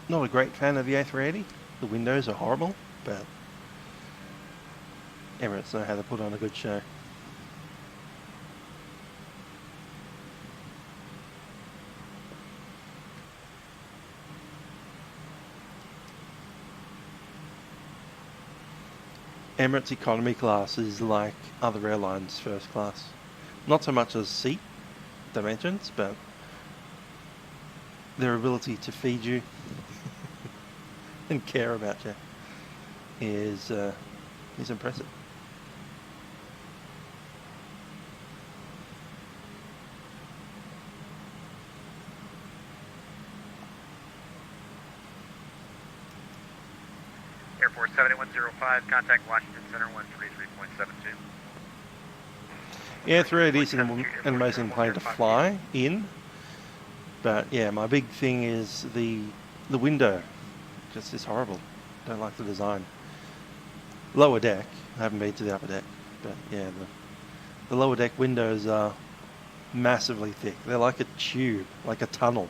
Not a great fan of the A380. The windows are horrible, but Emirates know how to put on a good show. Emirates economy class is like other airlines first class. Not so much as seat dimensions, but their ability to feed you and care about you is impressive. for 7105, contact Washington Center 133.72. Yeah, 380 is an amazing plane to fly in. But yeah, my big thing is the window. Just is horrible. Don't like the design. Lower deck. I haven't been to the upper deck. But yeah, the lower deck windows are massively thick. They're like a tube, like a tunnel.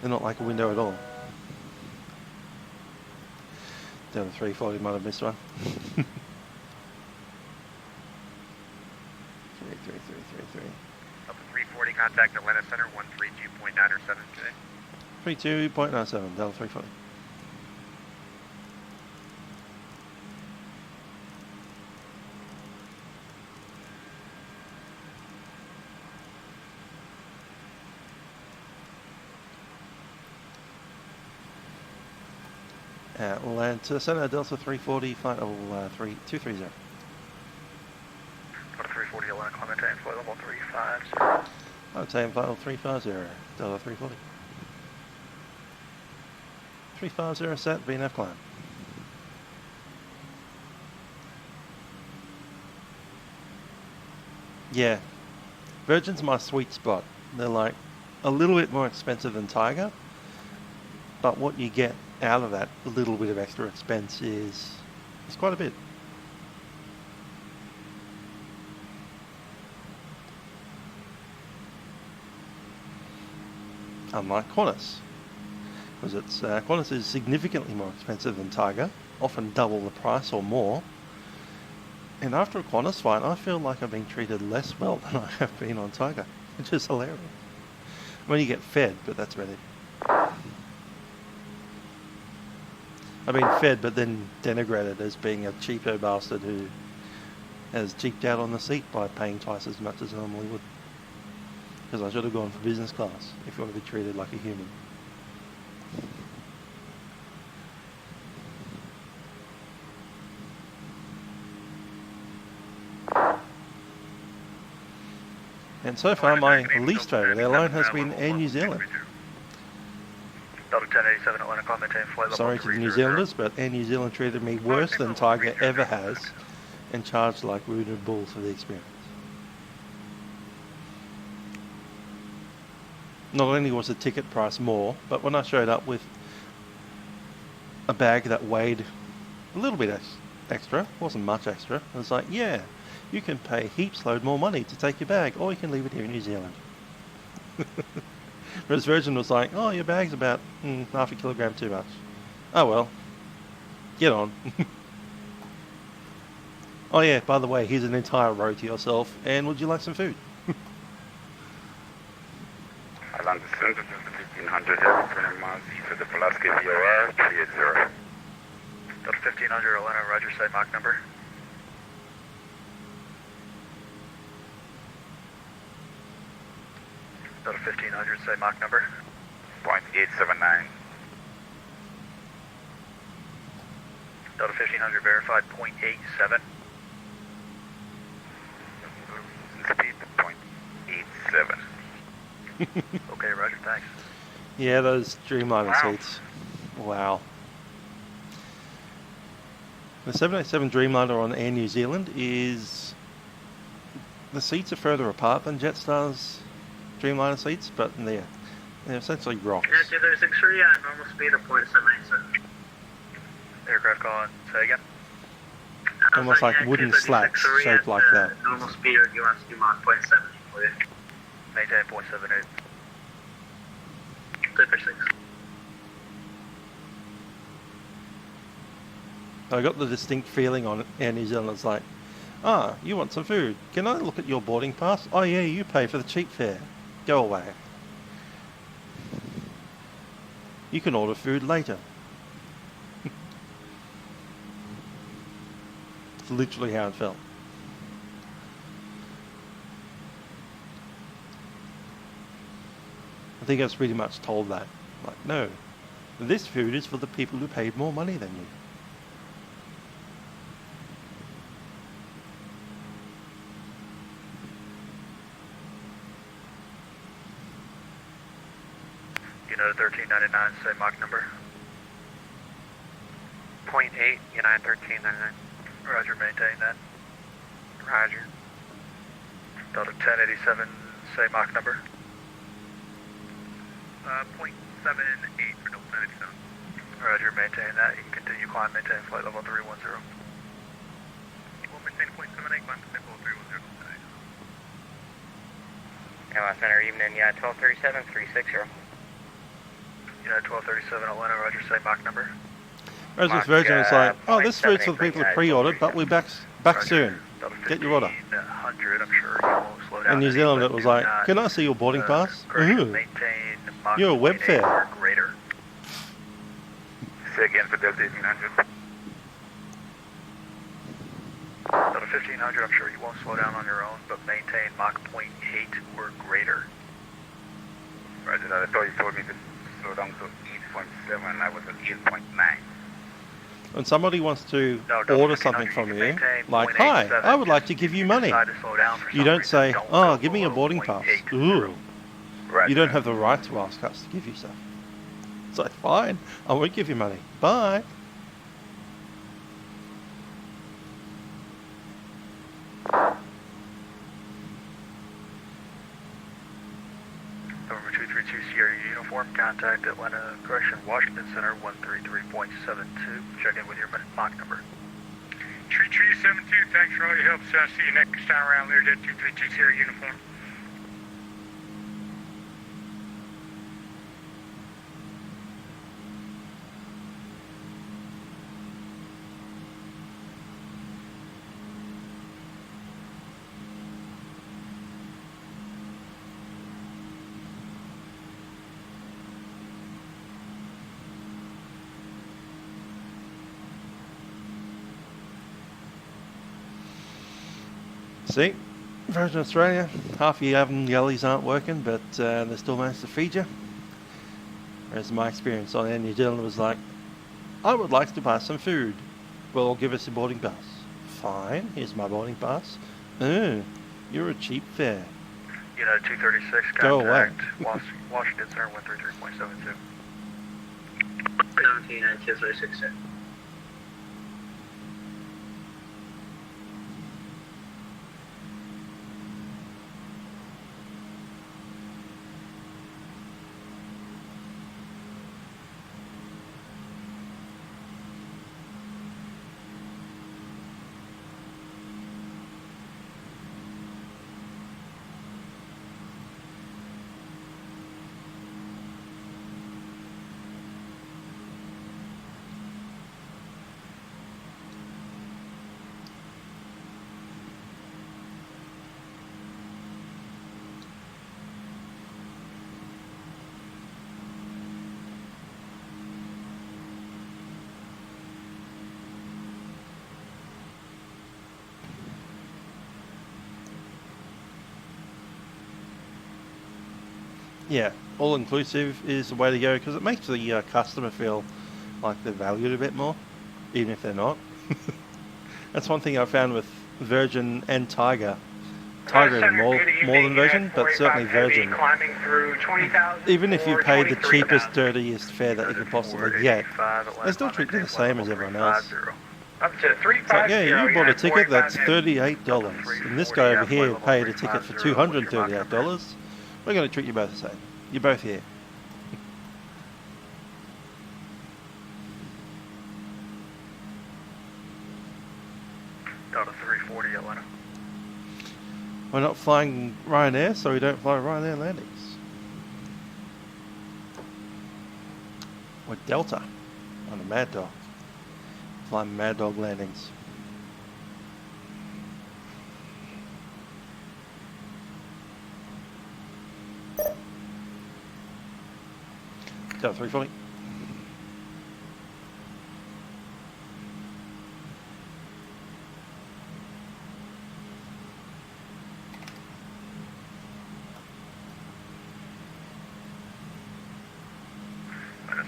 They're not like a window at all. Down to 340 might have missed one. 33333. Up to 340, contact Atlanta Center 132.907 today. 32.97, Delta 340. Atlanta Center, Delta 340, flight level 230. Delta 340, Atlanta Clementine, flight level 350. Clementine, flight level 350, Delta 340. 350 set, VNF climb. Yeah, Virgin's my sweet spot. They're like a little bit more expensive than Tiger, but what you get out of that little bit of extra expense is quite a bit. Unlike Qantas, because Qantas is significantly more expensive than Tiger, often double the price or more. And after a Qantas flight, I feel like I've been treated less well than I have been on Tiger, which is hilarious. When you get fed, but that's about it. I've been fed, but then denigrated as being a cheapo bastard who has cheaped out on the seat by paying twice as much as I normally would. Because I should have gone for business class if you want to be treated like a human. And so far, my least favourite airline has been Air New Zealand. Delta 1087, Atlanta Clementine, flight level Sorry to the New Zealanders, but Air New Zealand treated me worse than Tiger ever has and charged like wounded bulls for the experience. Not only was the ticket price more, but when I showed up with a bag that weighed a little bit extra, wasn't much extra, I was like, yeah, you can pay heaps load more money to take your bag, or you can leave it here in New Zealand. Whereas Virgin was like, oh, your bag's about half a kilogram too much. Oh well, get on. Oh yeah, by the way, here's an entire row to yourself, and would you like some food? Atlanta Center, 1500 heavy, 20 miles east of the Pulaski VOR, 380. Delta 1500, Atlanta, roger, site Mach number. Delta 1500, say Mach number. 0.879. Delta 1500, verified 0.87. Speed 0.87. Okay, roger, thanks. Yeah, those Dreamliner seats. Wow. The 787 Dreamliner on Air New Zealand is... The seats are further apart than Jetstar's Dreamliner seats, but they're essentially rocks. Yeah, 2063, normal speed of 0.797. Aircraft calling, say again. Almost like wooden slats shaped like that. Normal speed of UNC Mach 0.7 for you. Maintain 0.78. Clipper 6. I got the distinct feeling on Air New Zealand. It's like, you want some food? Can I look at your boarding pass? Oh yeah, you pay for the cheap fare. Go away. You can order food later. It's literally how it felt. I think I was pretty much told that. Like, no, this food is for the people who paid more money than you. United 1399, say Mach number. 0.879. .8, United 1399. Roger, maintain that. Roger. Delta 1087, say Mach number. 0.78 for Delta 1087. Roger, maintain that. You can continue climb, maintain flight level 310. We'll maintain 0.78, climb to level 310. Airline Center, evening, yeah, 1237, 360. United 1237, Atlanta, roger, say Mach number. Whereas with Virgin, it's like, oh, this route's for the people who pre-ordered, but we're back soon. Get your order. 100, I'm sure you won't slow down. In New Zealand, it was like, can I see your boarding pass? Ooh, you're a web fare. Greater. Say again for Delta 1800. Delta 1500, I'm sure you won't slow down on your own, but maintain Mach 0.8 or greater. Roger that. I thought you told me to slow down to 8.7 and I was at 8.9. When somebody wants to order something from you, like, hi, I would like to give you money. You don't say, oh, give me a boarding pass. Ooh. You don't have the right to ask us to give you stuff. It's like, fine, I won't give you money. Bye. November 232 Sierra Uniform, contact Atlanta Correction Washington Center 133.72. Check in with your Mach number. 3372, thanks for all your help, so I'll see you next time around there, Delta 232 Sierra Uniform. See, Virgin Australia, half your oven gullies aren't working, but they still manage to feed you. Whereas my experience on Air New Zealand was like, I would like to buy some food. Well, give us a boarding pass. Fine, here's my boarding pass. You're a cheap fare. United 236, Go away. contact Washington Center 133.72. United 236, sir. Yeah, all-inclusive is the way to go because it makes the customer feel like they're valued a bit more, even if they're not. That's one thing I found with Virgin and Tiger. Tiger even more than Virgin, but certainly Virgin. Even if you pay the cheapest, dirtiest fare that you can possibly get, they still treat you the same as everyone else. Up to 350. It's like, yeah, you bought a ticket that's $38, and this guy over here paid a ticket for $238. We're going to treat you both the same. You're both here. Delta 340, Atlanta. We're not flying Ryanair, so we don't fly Ryanair landings. We're Delta on a Maddog. Flying Maddog landings. Delta 340.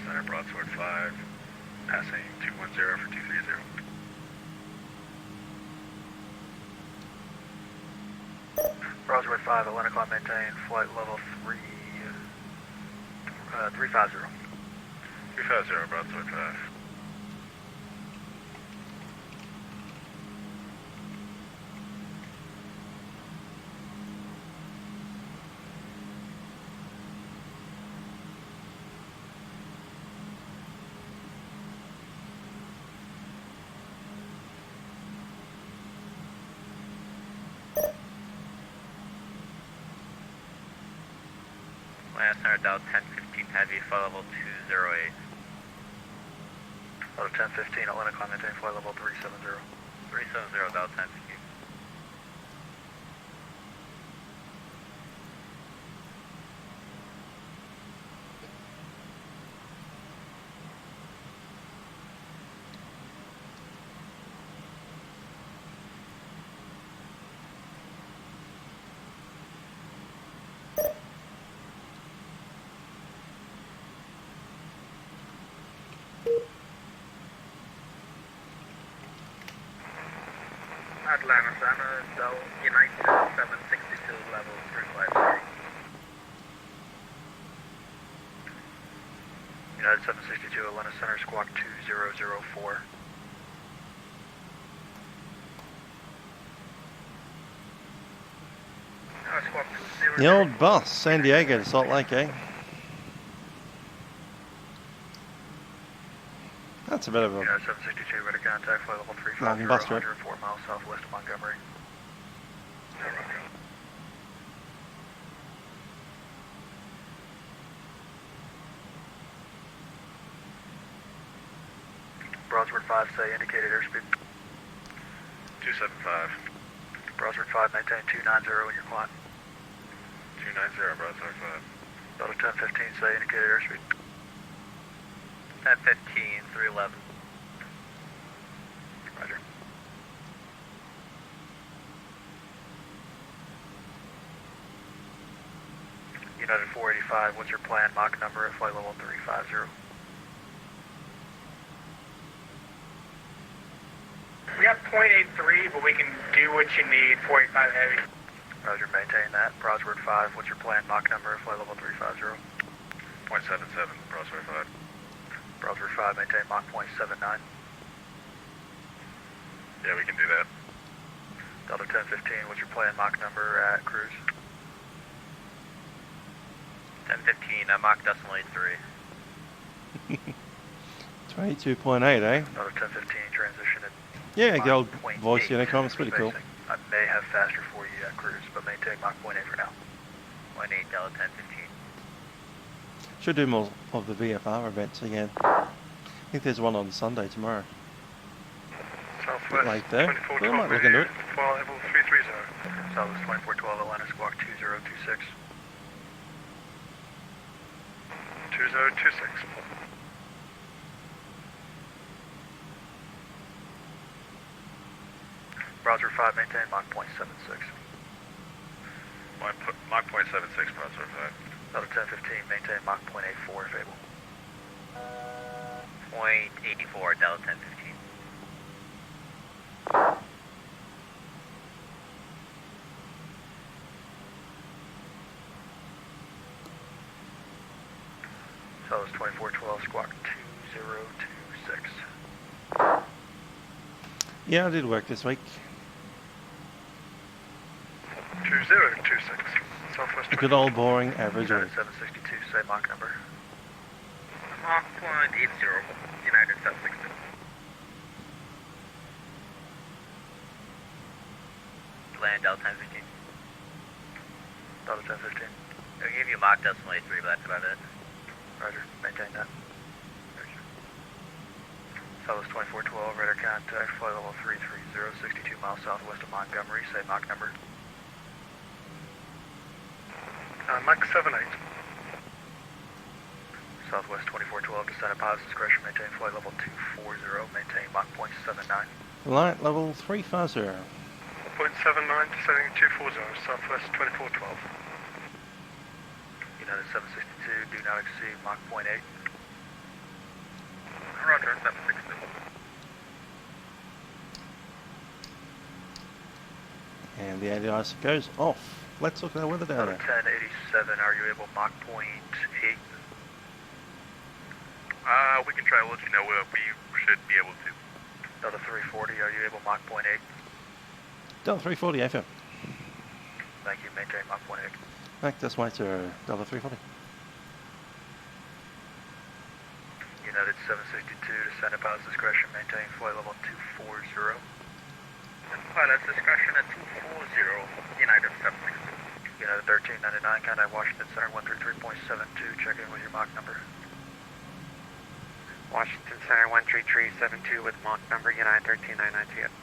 Center, broadsword 5, passing 210 for 230. Broadsword 5, Atlanta climb maintain, flight level 350. 350, broadsword 5. Last center, Delta 1015 Heavy, flight level 208. Delta 1015, Atlanta, maintain flight level 370. 370, Delta 1015. Atlanta Center, United 762, level 353. United 762, Atlanta Center, squawk 2004. Squawk 2004. The old bus, San Diego to Salt Lake, eh? That's a bit of a United 762, ready to contact, flight level 350, long bus trip. 104 miles southwest of Montgomery. Broadsword 5, say indicated airspeed. 275. Broadsword 5, maintain 290 in your climb. 290, Broadsword 5. Delta 1015, say indicated airspeed. 1015, 311. Roger. United 485, what's your plan? Mach number at flight level 350. We got .83, but we can do what you need. 485 heavy. Roger, maintain that. Broadsword 5, what's your plan? Mach number at flight level 350. .77, Broadsword 5. Broadsword 5, maintain Mach .79. Yeah, we can do that. Delta 1015, what's your plan? Mach number at cruise. 1015, Mach decimal 83. 22.8, eh? Delta 1015, transition at Yeah, Mach good old 0.8 voice intercom, it's pretty cool. spacing. I may have faster for you at cruise, but maintain Mach .8 for now. 0.8, Delta 1015. Should do more of the VFR events again. I think there's one on Sunday tomorrow. Southwest Like there. 2412, We might look into it. flight level 330. Southwest 2412, Atlanta, squawk 2026. 2026. Browser 5, maintain Mach .76. Mach .76, Broadsword 5. Delta 1015, maintain Mach .84 if able. 0.84, Delta 1015. Southwest 2412, squawk 2026. Yeah, I did work this week. 2026. Southwest A good old boring average week. 762, say Mach number. Mach .80, United 762. Land Delta 1015. Delta 1015. I'll give you Mach decimal 83, but that's about it. Roger, maintain that. Southwest 2412, radar contact, flight level 330, 62 miles southwest of Montgomery, say Mach number. Mach 78. Southwest 2412, descend at pilot's discretion, maintain flight level 240, maintain Mach .79. Light level 350. 0.79, descending 240, Southwest 2412. United 762, do not exceed Mach .8. Roger, 762. And the ADI goes off. Let's look at the weather down Delta there. 1087, are you able Mach .8? We can try to let you know what we should be able to. Delta 340, are you able Mach .8? Delta 340 FM. Thank you, maintain Mach .8. Back this way to Delta 340. United 762, descend at pilot's discretion, maintain flight level 240. Pilot's discretion at 240, United 762. United 1399, contact Washington Center 133.72, check in with your Mach number. Washington Center 13372 with Mach number United 1399 TF.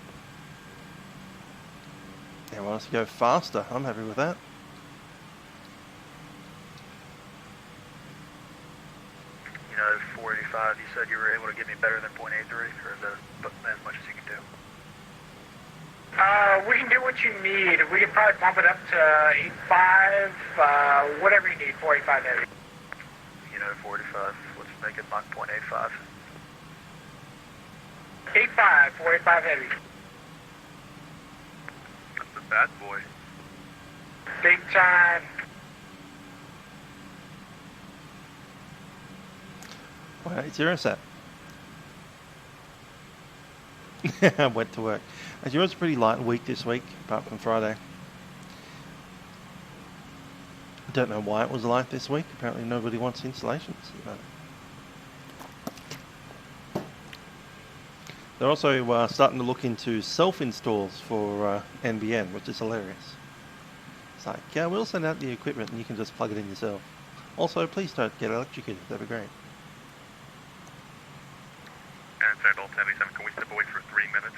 They want us to go faster. I'm happy with that. You know, 485, you said you were able to get me better than 0.83, or is that as much as you can do? We can do what you need. We can probably bump it up to 85, whatever you need, 485 heavy. You know, 485, let's make it Mach 0.85. 85, 485 heavy. That's a bad boy. Big time. Well, it's your set. I went to work. As yours pretty light week this week, apart from Friday. I don't know why it was light this week. Apparently nobody wants installations. They're also starting to look into self-installs for NBN, which is hilarious. It's like, yeah, we'll send out the equipment and you can just plug it in yourself. Also, please don't get electrocuted. That'd be great. And Delta 1087, can we step away for 3 minutes?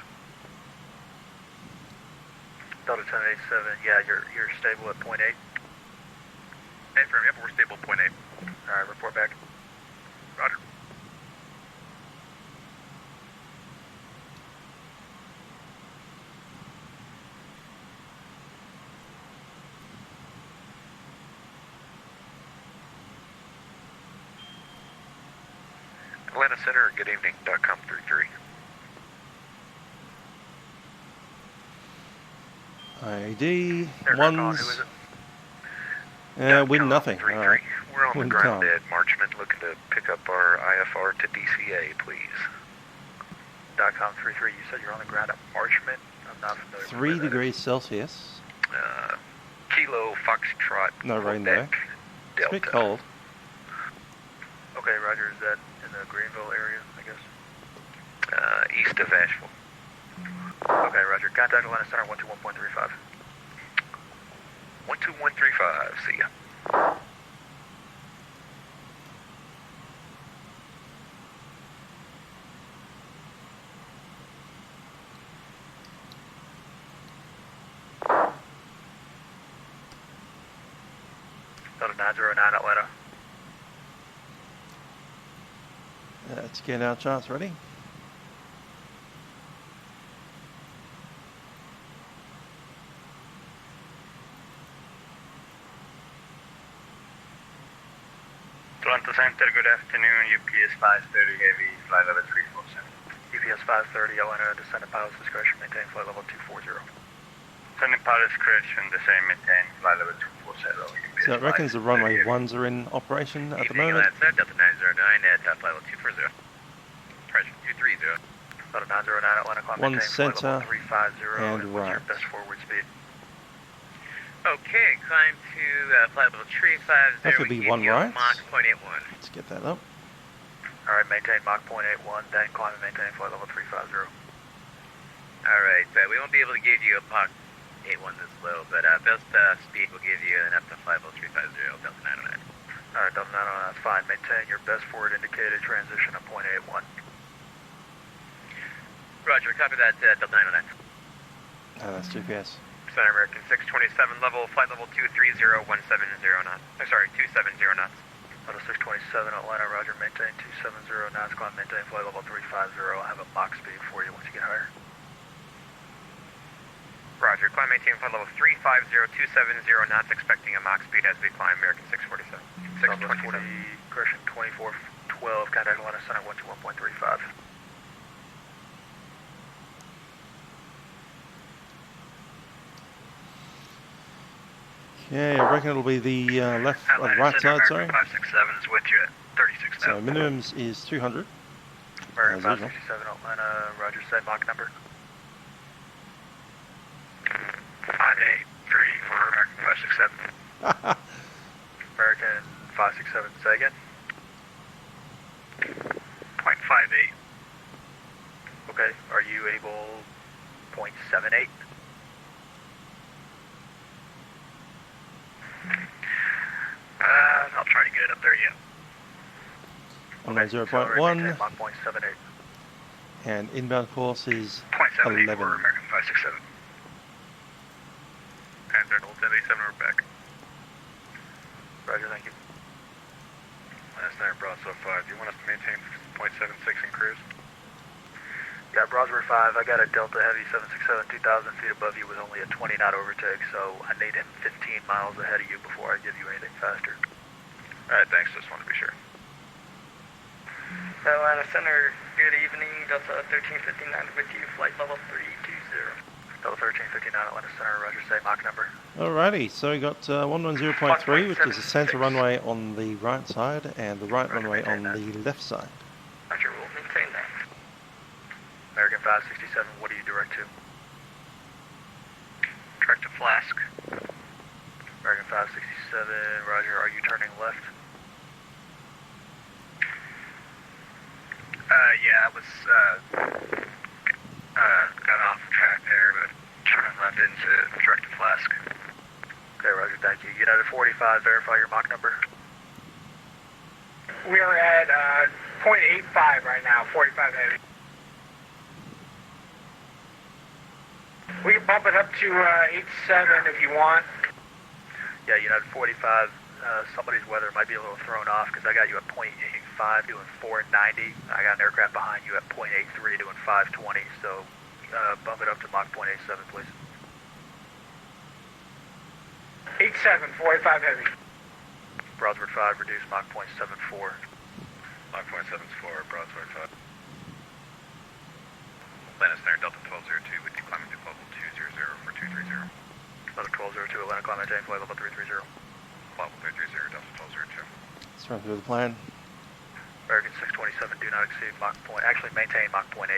Delta 1087, yeah, you're stable at 0.8. Affirm, yep, we're stable 0.8. Alright, report back. Roger. Atlanta Center, good evening, .com 33. ID, Who ones, is it? win nothing. All right. We're on the Win ground Tom. at Marchman, looking to pick up our IFR to DCA, please. .com 33, you said you're on the ground at Marchman? I'm not familiar with 3 where that is. degrees Celsius. Kilo Foxtrot, No rain there. Quebec, It's a bit Delta. cold. Okay, Roger, is that in the Greenville area, I guess? East of Asheville. Okay, Roger, contact Atlanta Center 121.35. 12135, see ya. Delta 909 Atlanta. Let's get our charts ready. Atlanta Center, good afternoon. UPS 530 heavy, flight level 347. UPS 530, Atlanta, descending pilot's discretion, maintain flight level 240. Sending pilot discretion, the same maintain flight level 240. UPS So it reckons the runway 1s are in operation at the moment. Delta 909 at flight level 240. Pressure 230. Delta 909 Atlanta, climb, One maintain flight center level 350, and what's your right. best forward speed? Okay, climb to flight level 350. That could be one right. Mach 0.81. Let's get that up. Alright, maintain Mach 0.81, then climb and maintain flight level 350. Alright, we won't be able to give you a Mach 81 this low, but best speed will give you an up to flight level 350, Delta 909. Alright, Delta 909, that's fine. Maintain your best forward indicated transition of 0.81. Roger, copy that, Delta 909. That's GPS. Center American 627 level, flight level 230, 170 knots. Sorry, 270 knots. Delta 627 Atlanta, Roger, maintain 270 knots, climb, maintain flight level 350. I'll have a Mach speed for you once you get higher. Roger, climb maintain flight level 350, 270 knots, expecting a Mach speed as we climb American 647. 627. Correction 2412, contact Atlanta Center 121.35. Okay, I reckon it'll be the right side, sorry. 567 is with you at 36 So minimums is 200. American as usual. 567 Atlanta, Roger, say Mach number. 583 for American 567. American 567, say again. 0.58. Okay, are you able 0.78? I'll try to get it up there, yeah. 110.1, Mach 0.78. and inbound course is 0.78 11. for American 567. And then 1087, we're back. Roger, thank you. Last night, Broadway 5. Do you want us to maintain 0.76 in cruise? Yeah, Broadway 5, I got a Delta Heavy 767, 2,000 feet above you with only a 20 knot overtake, so I need him 15 miles ahead of you before I give you anything faster. Alright, thanks. Just want to be sure. Atlanta Center, good evening. Delta 1359 with you, flight level 320. Delta 1359, Atlanta Center, roger, say Mach number. Alrighty, so we got 110.3, which is the center runway on the right side and the right runway on the left side. Roger, we'll maintain that. American 567, what do you direct to? Direct to Flask. American 567, roger, are you turning left? Yeah, I was, got off track there, but turning left into direct to Flask. Okay, roger, thank you. United 45, verify your Mach number. We are at, 0.85 right now, 45 heavy. We can bump it up to, 87 if you want. Yeah, United 45, somebody's weather might be a little thrown off because I got you at 0.85 doing 490. I got an aircraft behind you at 0.83 doing 520, so bump it up to Mach 0.87, please. 87, 45 heavy. Broadsword 5, reduce Mach 0.74. Mach 0.74, Broadsword 5. Atlanta Center, Delta 1202, with you climbing to level 200 for 230. Delta 1202, Atlanta, climb maintain, flight level 330. Level 330, Delta 1202. Let's run through the plan. American 627, do not exceed Mach point, actually maintain Mach 0.8.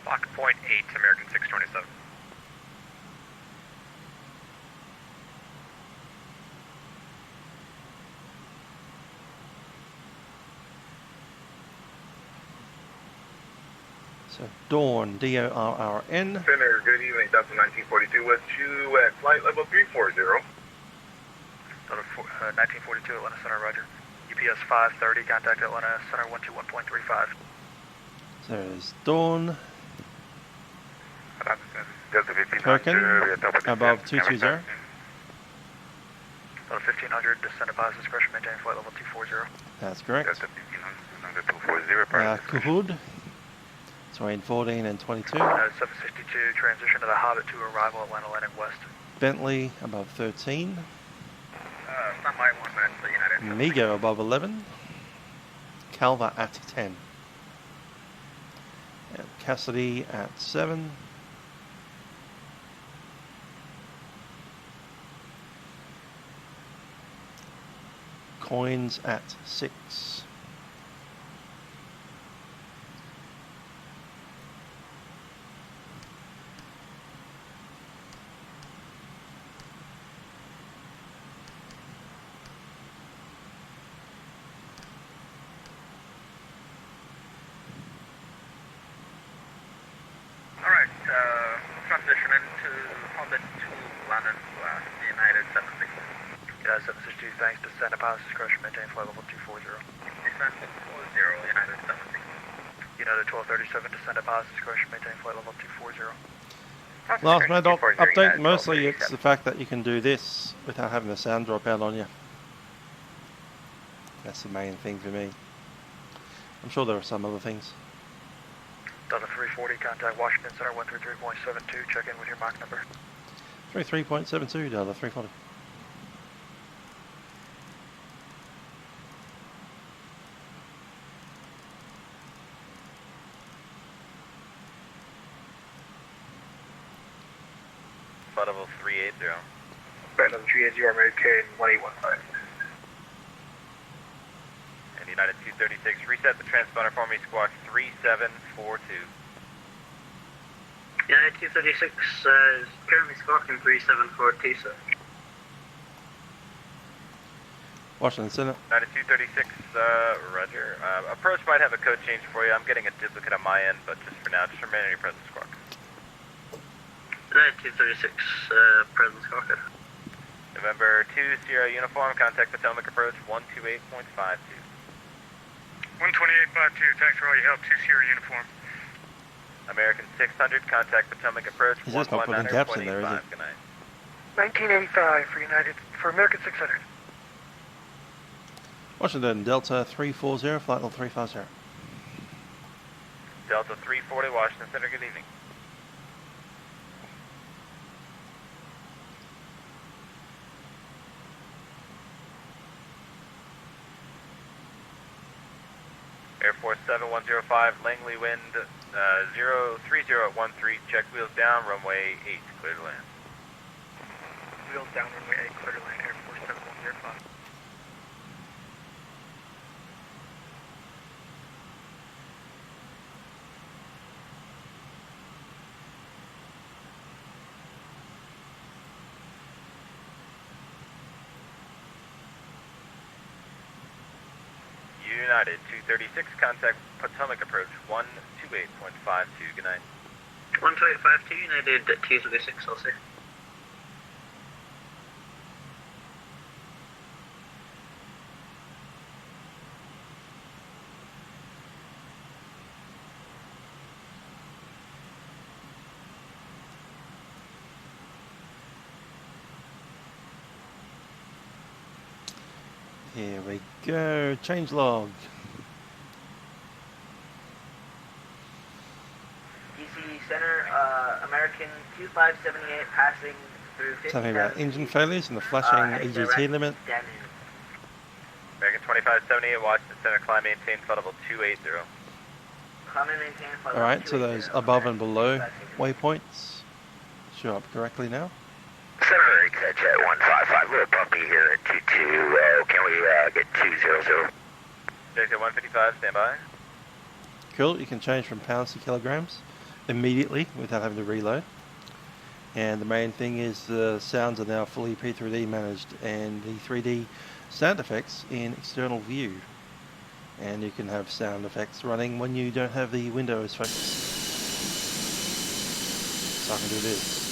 Mach 0.8, American 627. So Dawn, D-O-R-R-N. Center, good evening, Delta 1942, with you at flight level 340. Delta 1942, Atlanta Center, roger. UPS 530, contact Atlanta Center 121.35. So there's Dawn, Delta 1500, Perkin, above 220. Delta 1500, descend at pilot's discretion, maintain flight level 240. That's correct. Delta 1500, 240, Cahood, between 14 and 22. 762, transition to the Hobbit to arrival, Atlanta landing west. Bentley, above 13. Standby 1 minute for United. Migo, above 11. Calva at 10. And Cassidy at 7. Coins at 6. Alright, transition into Hobbit to London, United 76. United 762, thanks, descend at pilot's discretion, maintain flight level 240. Descent 40, United 76. United 1237, descend at pilot's discretion, maintain flight level 240. Last Maddog update, mostly it's the fact that you can do this without having the sound drop out on you. That's the main thing for me. I'm sure there are some other things. Delta 340, contact Washington Center 133.72, check in with your Mach number. 33.72, Delta 340. Flight level 380. Flight level 380, American 1815. And United 236, reset the transponder for me, squawk 3742. United 236, currently squawking 3742, sir. Washington Center. United 236, roger. Approach might have a code change for you. I'm getting a duplicate on my end, but just for now, just remain in your present squawk. United 236, present squawker. November 2 Sierra Uniform, contact Potomac approach 128.52. 128.52, thanks for all your help, 2 Sierra Uniform. American 600, contact Potomac approach He's just not putting caps in there, is he? 119.85. Good night. 1985 for American 600. Washington, Delta 340, flight level 350. Delta 340, Washington Center, good evening. Air Force 7105, Langley wind 030 at 13, check wheels down, runway 8, clear to land. Wheels down, runway 8, clear to land, Air Force 7105. United 236, contact Potomac approach 128.52, good night. 128.52, United 236, I'll say. Here we go, change log. DC Center, American 2578 passing through 50. Something about engine failures and the flashing EGT limit. American 2578, Washington Center, climb maintain flight level 280. Climb and maintain flight level 280. Alright, so those above and below waypoints show up correctly now. Center, Jet 155, a little bumpy here at 22, can we get 200? Jet 155, stand by. Cool, you can change from pounds to kilograms immediately without having to reload. And the main thing is the sounds are now fully P3D managed and the 3D sound effects in external view. And you can have sound effects running when you don't have the windows focused. So I can do this.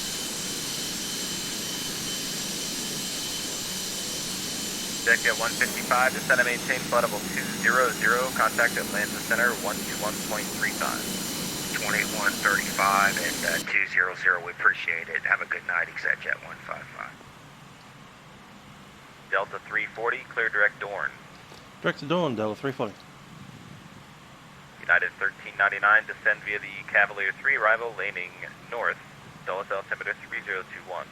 Deck at 155, descend and maintain flight level 200, contact Atlanta Center 121.35. 2135 and 200, we appreciate it. Have a good night, ExecJet 155. Delta 340, clear direct Dorn. Direct to Dawn, Delta 340. United 1399, descend via the Cavalier 3, arrival landing north, Dulles altimeter 3021.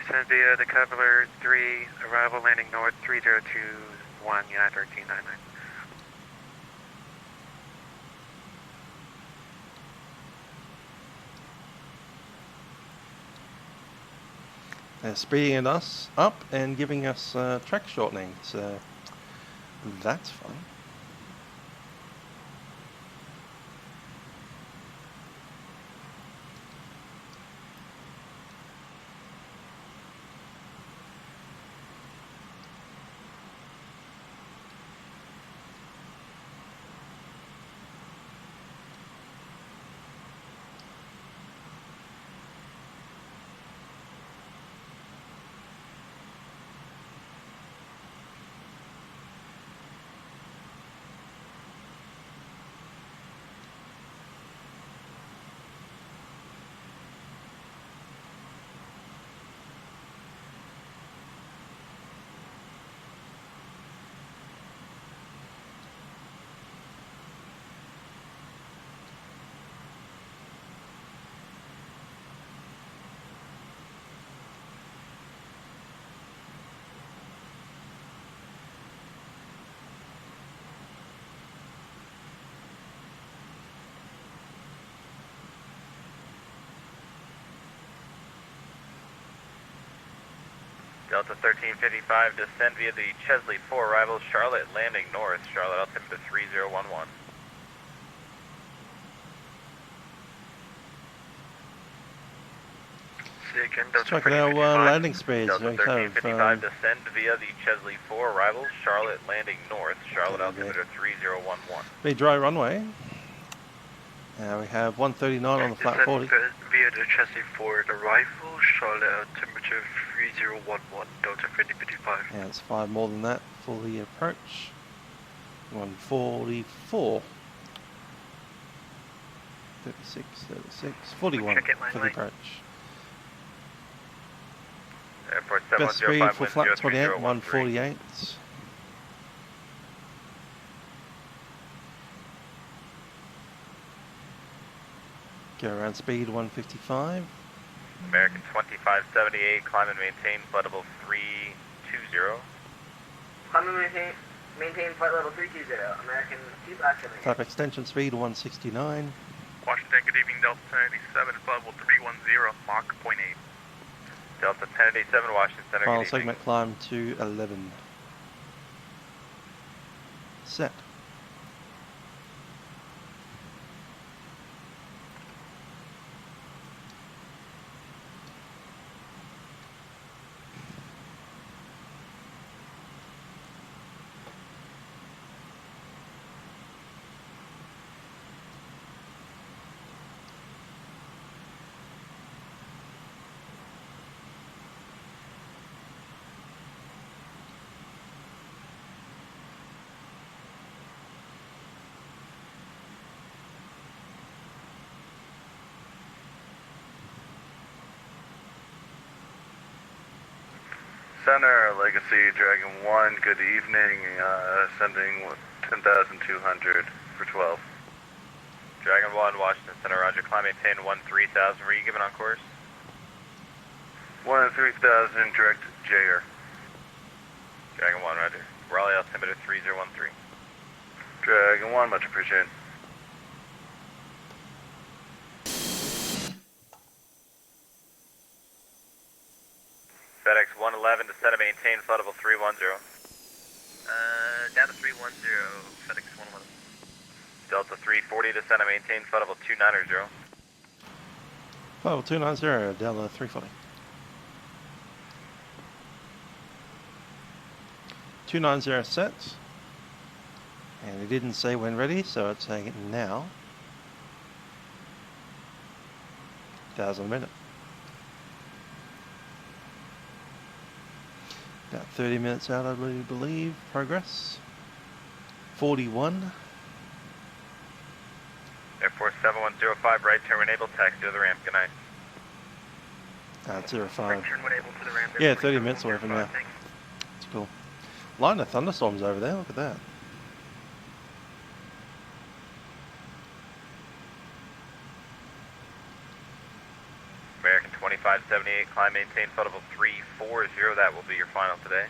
Descend via the Cavalier 3, arrival landing north 3021, United 1399. They're speeding us up and giving us track shortening, so that's fun. Delta 1355, descend via the Chesley 4, arrival Charlotte landing north, Charlotte altimeter 3011. Let's check our landing speeds. Delta We have 1355, descend via the Chesley 4, arrival Charlotte landing north, Charlotte altimeter 3011. the dry runway. We have 139 on the flat 40. Via the chassis for the rifle, Charlotte temperature 3011, Delta 5055. And it's 5 more than that for the approach. 144. 36, 41 for the approach. Airport Best speed 7105, for wind flat 28, 03013. 148. Go around speed 155. American 2578, climb and maintain flight level 320. Climb and maintain flight level 320, American 2578. Type extension speed 169. Washington, good evening, Delta 1087, flight level 310, Mach 0.8. Delta 1087, Washington Center, Final good evening. segment climb to 11. Set. Center, Legacy, Dragon 1, good evening, sending 10,200 for 12. Dragon 1, Washington Center, roger, climb, maintain 13,000, were you given on course? 1-3000, direct J-Air. Dragon 1, roger. Raleigh altimeter 3013. Dragon 1, much appreciated. FedEx 111, descend and maintain flight level 310. Down to 310, FedEx 111. Delta 340, descend and maintain flight level 290. Level 290, Delta 340. 290 set. And it didn't say when ready, so it's saying it now. 1,000 a minute. About 30 minutes out, I believe. Progress. 41. Air Force 7105, right turn when able, taxi to the ramp, good night. 05. Turn when able to the ramp. Yeah, 30 minutes away from now. That's cool. Line of thunderstorms over there, look at that. American 2578, climb, maintain flight level 340, that will be your final today.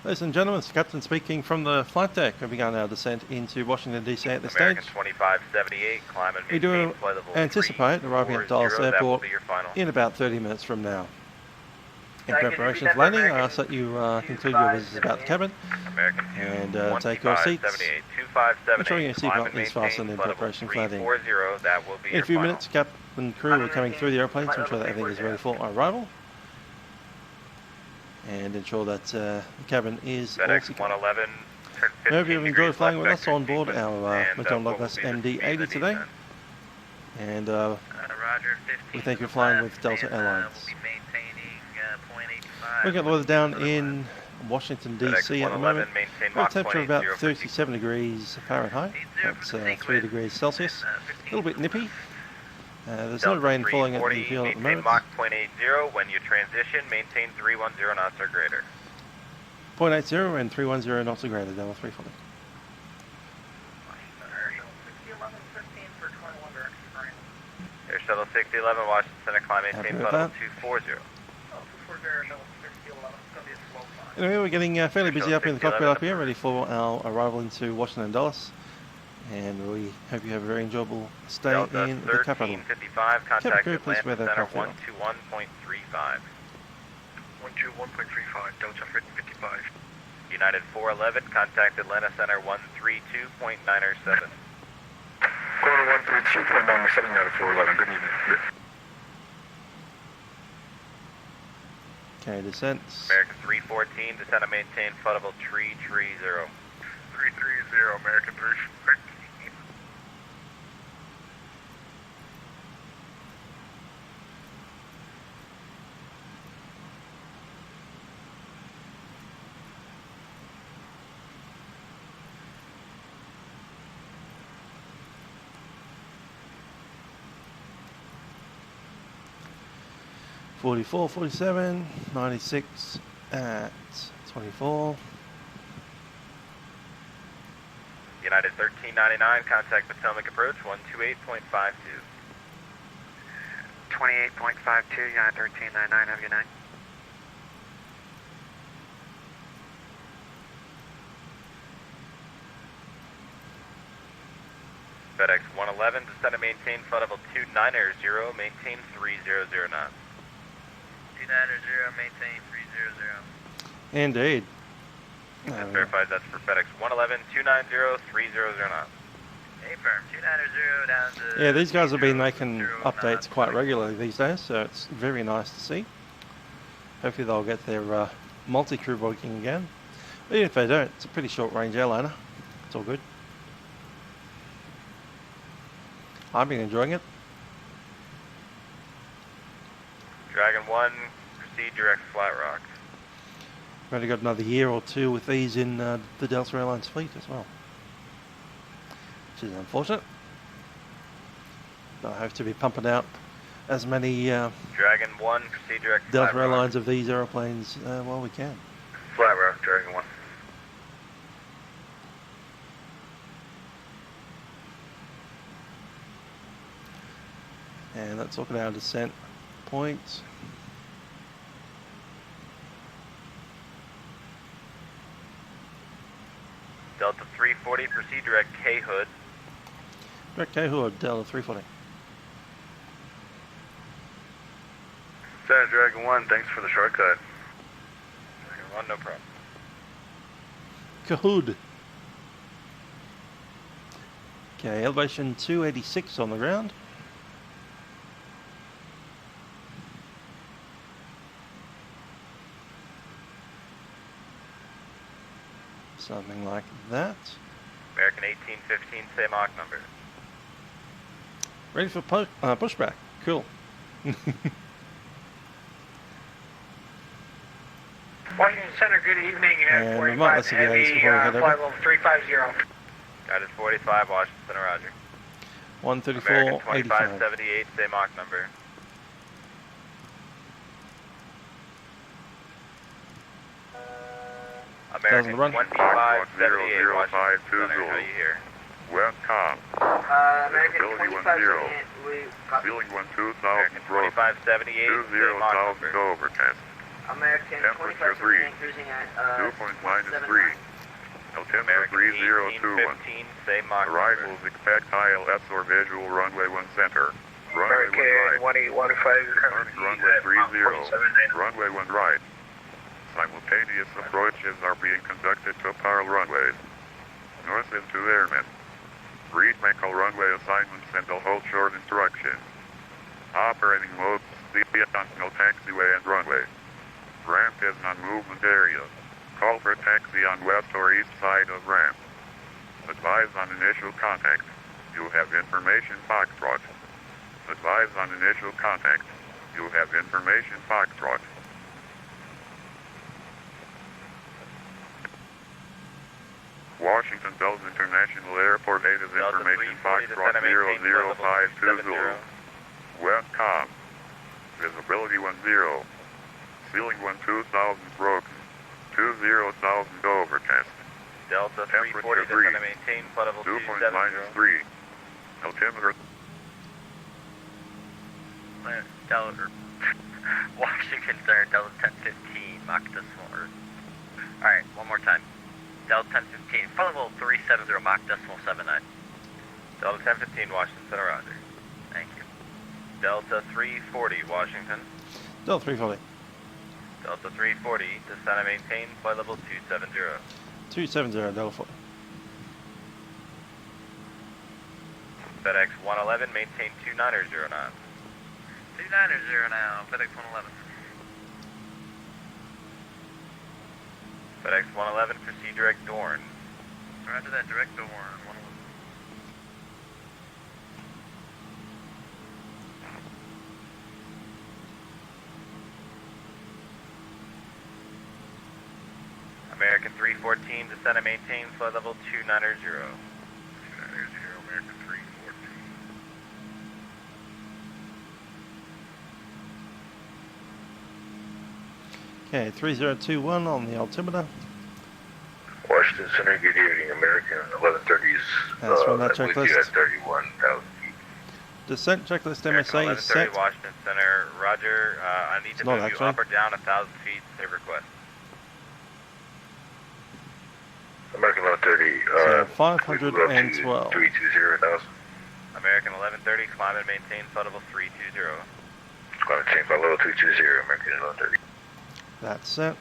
Ladies and gentlemen, it's the captain speaking from the flight deck. We've begun our descent into Washington DC at this American stage. 2578, climb and We maintain do flight level anticipate arriving at Dallas 340, that will Airport be your final. in about 30 minutes from now. In Sorry, preparation for landing, I ask that you conclude your business about the cabin and take your seats, ensuring your seatbelt is fastened in preparation for landing. That will be In a few minutes, captain and crew are coming through the airplane to ensure that everything is ready for arrival and ensure that the cabin is all FedEx secure. 111, I hope you've enjoyed flying with us on board our Maddog MD-88 today, and we thank you for flying with Delta Airlines. Looking at the weather down in Washington DC at the moment, we've got a temperature of about 37 degrees Fahrenheit, that's 3 degrees Celsius, a little bit nippy. There's no rain falling at the field at the moment. Mach 0.80, when you transition, maintain 310 knots or greater. 0.80 and 310 knots or greater, Delta 340. Air Shuttle 6011, Washington Center, climb, maintain flight level 240. Anyway, we're getting fairly busy up in the cockpit up here, ready for our arrival into Washington Dulles, and we hope you have a very enjoyable stay Delta in the capital. 1355, Captain contact crew, please wear Atlanta that Center cockpit. 121.35. 121.35, Delta 1355. United 411, contact Atlanta Center 132.97. Going to 132.97, United 411, good evening. Okay, descents. American 314, descend and maintain flight level 330. 330, American 314. .44, 47, 96 at 24. United 1399, contact Potomac approach 128.52. 28.52, United 1399, have a good night. FedEx 111, descend and maintain flight level 290, maintain 300 knots. 290, maintain 300. Indeed. That verifies that's for FedEx 111, 290, 300 knots. Affirm, 290 down to... Yeah, these guys have been making updates quite regularly these days, so it's very nice to see. Hopefully they'll get their multi-crew working again. But even if they don't, it's a pretty short range airliner. It's all good. I've been enjoying it. Dragon 1, proceed direct Flat Rock. We've only got another year or two with these in the Delta Airlines fleet as well, which is unfortunate. But I hope to be pumping out as many Dragon 1, proceed direct Delta Flat Rock. Airlines of these aeroplanes while we can. Flat Rock, Dragon 1. And let's look at our descent points. Delta 340, proceed direct K Hood. Direct K-Hood, Delta 340. Center Dragon 1, thanks for the shortcut. Dragon 1, no problem. Kahood. Okay, elevation 286 on the ground. Something like that. American 1815, same Mach number. Ready for pushback. Cool. Washington Center, good evening. And we might let 45 some guys Heavy, before we head flight over. level 350. Guided 45, Washington Center, roger. 134, American 85. 2578, same Mach number. American run. 2578, Washington Center, how are you here? Westcom. American Visibility 2578, 10. we copy. Ceiling 12,000 American broke. 2578, 20,000 same Mach number. go over test. American Temperature 2578 cruising at Dew point -3. 179. Altimeter American 3021. 1815, same Mach number. Arrivals expect ILS or visual runway 1 center. Runway 1 right. American 1815, Turning runway 30. Runway 1 right. Simultaneous approaches are being conducted to parallel runways. North is 2 airmen. Read Michael runway assignments and the hold short instructions. Operating modes, no taxiway and runway. Ramp is non-movement area. Call for taxi on west or east side of ramp. Advise on initial contact. You have information Foxtrot. Advise on initial contact. You have information Foxtrot. Washington Dulles International Airport 8 is Delta information 340, Foxtrot descend and maintain flight level 00520. 270. Westcom. Visibility 10. Ceiling 12,000 broken. 20,000 go over test. Delta Temperature 340, 3. descend and maintain flight level Dew point 270. -3. Altimeter. Delta, Washington Center, Delta 1015, Mach decimal. Alright, one more time. Delta 1015, flight level 370, Mach decimal 79. Delta 1015, Washington Center, roger. Thank you. Delta 340, Washington. Delta 340. Delta 340, descend and maintain flight level 270. 270, Delta 40. FedEx 111, maintain 290 knots. 290 now, FedEx 111. FedEx 111, proceed direct Dorn. Roger that, direct Dorn. 111. American 314, descend and maintain flight level 290. 290, American 314. Okay, 3021 on the altimeter. Washington Center, good evening, American 1130s. That's from that I believe you checklist. had 31,000 feet. Descent checklist American MSA is set. 1130, Washington Center, roger. I need It's to not move you actually. up or down 1,000 feet, save request. American 1130, So we move up to 512. 320,000. American 1130, climb and maintain flight level 320. Climate change by level 320, American 1130. That's set.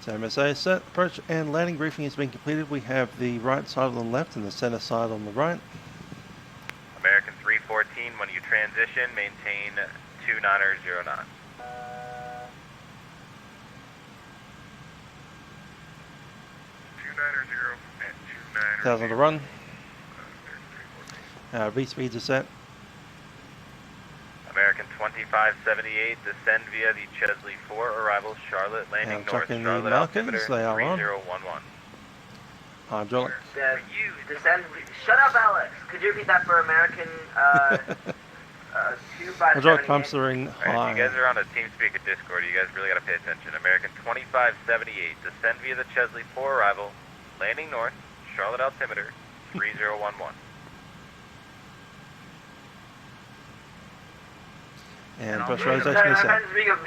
So MSA is set. Approach and landing briefing has been completed. We have the right side on the left and the center side on the right. American 314, when you transition, maintain 290 knots. at 1,000 to run. V-speeds are set. American 2578, descend via the Chesley 4, arrival Charlotte, landing And north, checking the Charlotte markers, altimeter they are on. 3011. Hydraulic. Descend. Shut up, Alex. Could you repeat that for American 2578? Hydraulic pumps are in Alright, high. if you guys are on a TeamSpeak at Discord, you guys really gotta pay attention. American 2578, descend via the Chesley 4, arrival, landing north, Charlotte altimeter 3011. And Sorry, pressurization my is set. friend's being a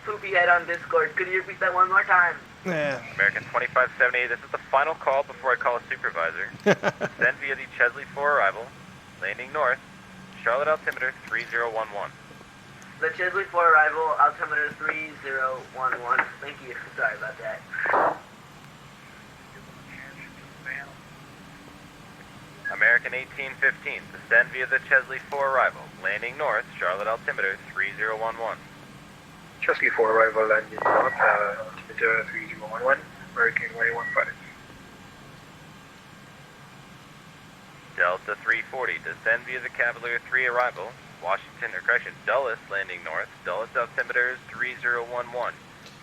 poopy head on Discord. Could you repeat that one more time? Yeah. American 2578, this is the final call before I call a supervisor. Descend via the Chesley 4 arrival, landing north, Charlotte altimeter 3011. The Chesley 4 arrival, altimeter 3011. Thank you. Sorry about that. American 1815, descend via the Chesley 4 arrival, landing north, Charlotte altimeter 3011. Chesley 4 arrival, landing north, altimeter 3011, American 115. Delta 340, descend via the Cavalier 3 arrival, Washington, or correction, Dulles landing north, Dulles altimeter 3011.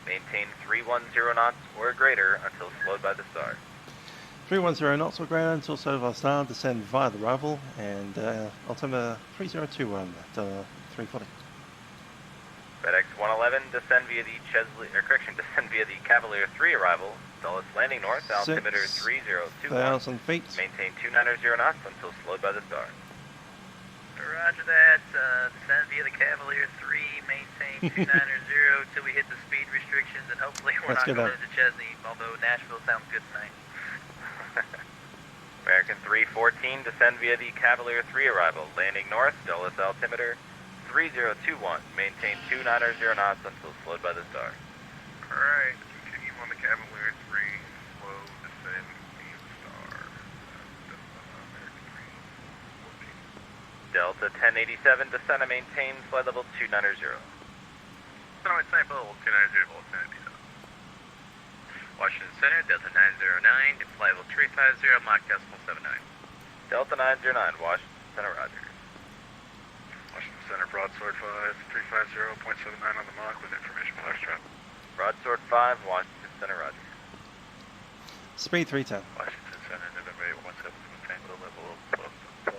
Maintain 310 knots or greater until slowed by the star. 310 knots or greater until slowed by the star. Descend via the arrival and altimeter 3021 at 340. FedEx 111, descend via the Chesley, or correction, descend via the Cavalier 3 arrival, Dulles landing north, altimeter 3021. 6,000 feet. Maintain 290 knots until slowed by the star. Roger that. Descend via the Cavalier 3, maintain 290 till we hit the speed restrictions, and hopefully we're Let's not get going that. into Chesney, although Nashville sounds good tonight. American 314, descend via the Cavalier 3 arrival, landing north, Dulles altimeter 3021. Maintain 290 knots until slowed by the star. Alright, continue on the Cavalier 3, slow descend via the star. Delta 1087, descend and maintain flight level 290. Alright, same level 290, level 1087. Washington Center, Delta 909, flight level 350, Mach decimal 79. Delta 909, Washington Center, roger. Washington Center, broadsword 5, 350.79 on the Mach with information Foxtrot. Broadsword 5, Washington Center, roger. Speed 310. Washington Center, November 817, Tango level 12,000.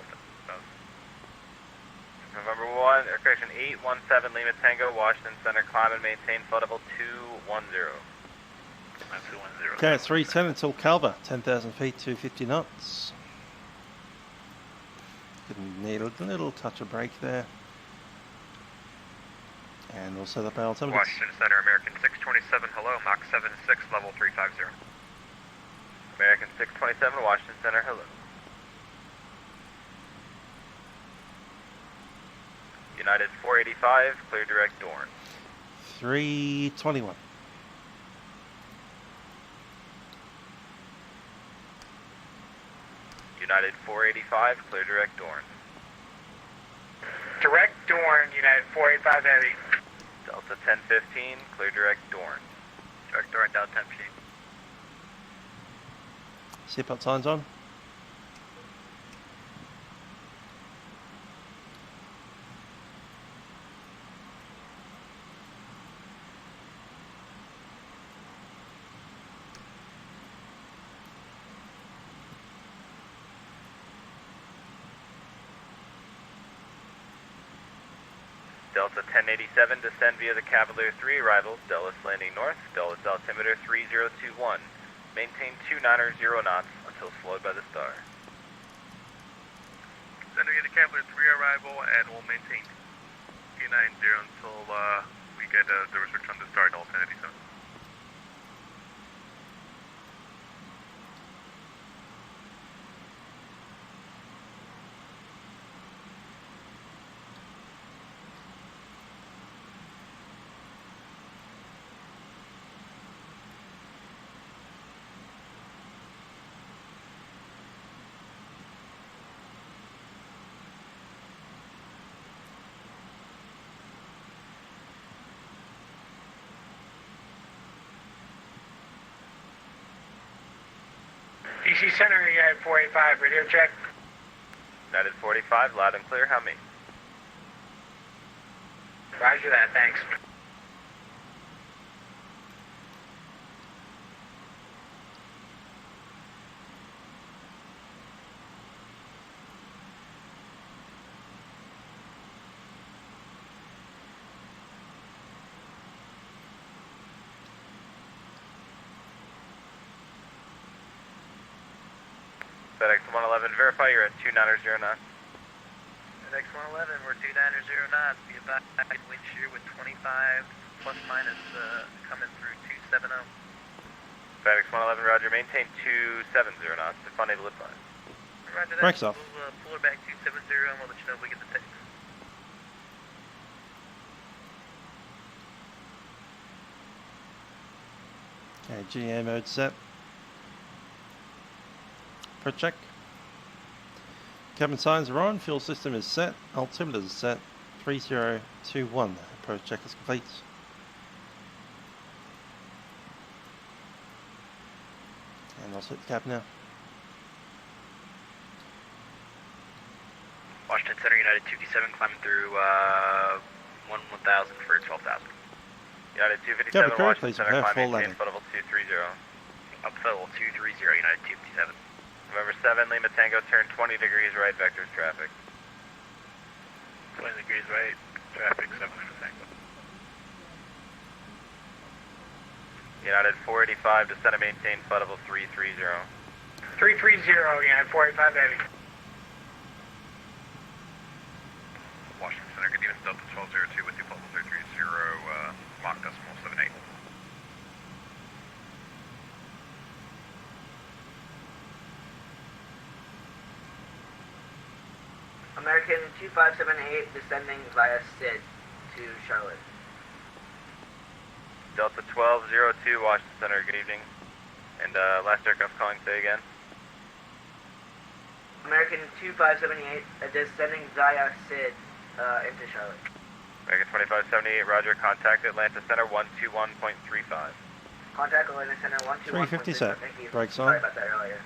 November 1, or correction, 817 Lima Tango, Washington Center, climb and maintain flight level 210. Okay, it's 310 until Calva, 10,000 feet, 250 knots. Gonna need a little touch of brake there. And we'll set up our altimeter. Washington Center, American 627, hello, Mach 76, level 350. American 627, Washington Center, hello. United 485, clear direct Dorn. 321. United 485, clear direct Dorn. Direct Dorn, United 485 Heavy. Delta 1015, clear direct Dorn. Vector right down 10 feet. Seatbelt signs on. Delta 1087, descend via the Cavalier 3 arrivals, Dulles landing north, Dulles altimeter 3021. Maintain 290 knots until slowed by the star. Descend via the Cavalier 3 arrival and we'll maintain 290 until we get the restriction on the star, Dulles 1087. DC Center, United 485, radio check. United 45, loud and clear, how me? Roger that, thanks. FedEx 111, verify you're at 290 knots. FedEx 111, we're 290 knots. Be advised, wind shear with 25 plus minus coming through 270. FedEx 111, roger, maintain 270 knots if unable to advise. Roger that. Brakes off. We'll pull her back 270 and we'll let you know if we get the text. Okay, GA mode set. Approach check. Cabin signs are on, fuel system is set, altimeter is set, 3021. Approach check is complete. And I'll set the cap now. Washington Center, United 257, climbing through 1000 for 12,000. United 257, Cabin crew, Washington please Center, prepare climb full maintain landing. foot level 230. Up level 230, United 257. November 7, Lima Tango, turn 20 degrees right, vectors traffic. 20 degrees right, traffic 7 for Tango. United 485, descend and maintain foot level 330. 330, United 485, heavy. Washington Center, good evening, Delta 1202 with you, level 330, Mach decimal 78. American 2578 descending via SID to Charlotte. Delta 1202, Washington Center, good evening. And last aircraft calling, say again. American 2578 descending via SID into Charlotte. American 2578, roger, contact Atlanta Center 121.35. Contact Atlanta Center 121. 357. Thank you. Brakes Sorry on. about that earlier.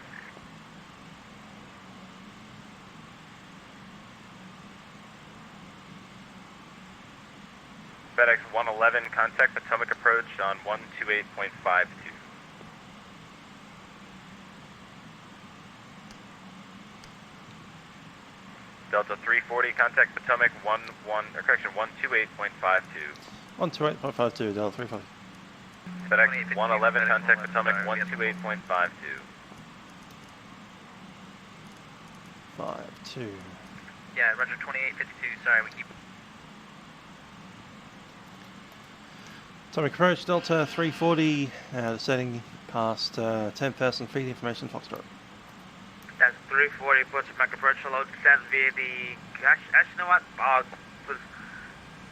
FedEx 111, contact Potomac approach on 128.52. Delta 340, contact Potomac 128.52. 128.52, Delta 340. FedEx 111, contact Potomac 128.52. 52. Yeah, roger 2852, sorry, we keep... Atomic approach, Delta 340, descending past 10,000 feet, information Foxtrot. That's 340, Potomac approach, hello, descent via the, actually, you know what,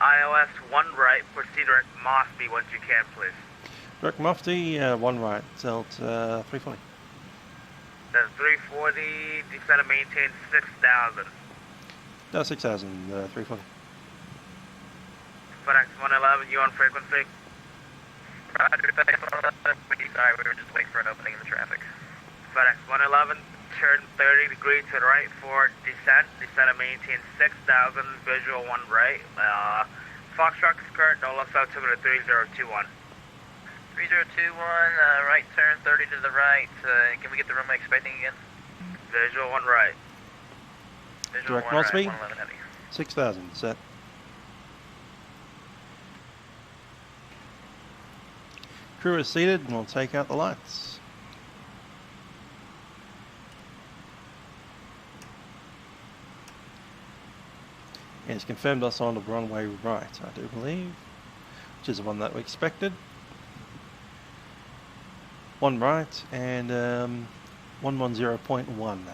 iOS 1 right, proceed direct Mosby once you can, please. Direct Mufti, 1 right, Delta 340. That's 340, descend and maintain 6,000. Delta 6000, 340. FedEx 111, you on frequency? Roger, thanks. Sorry, we were just waiting for an opening in the traffic. FedEx 111, turn 30 degrees to the right for descent. Descent and maintain 6,000, visual 1 right. Foxtrot skirt, no left altimeter 3021. 3021, right turn, 30 to the right. Can we get the runway expecting again? Visual 1 right. Visual Direct 1 north right, speed? 111 heavy. 6,000, set. Crew is seated and we'll take out the lights. It's confirmed us on the runway right, I do believe, which is the one that we expected. One right and 110.1.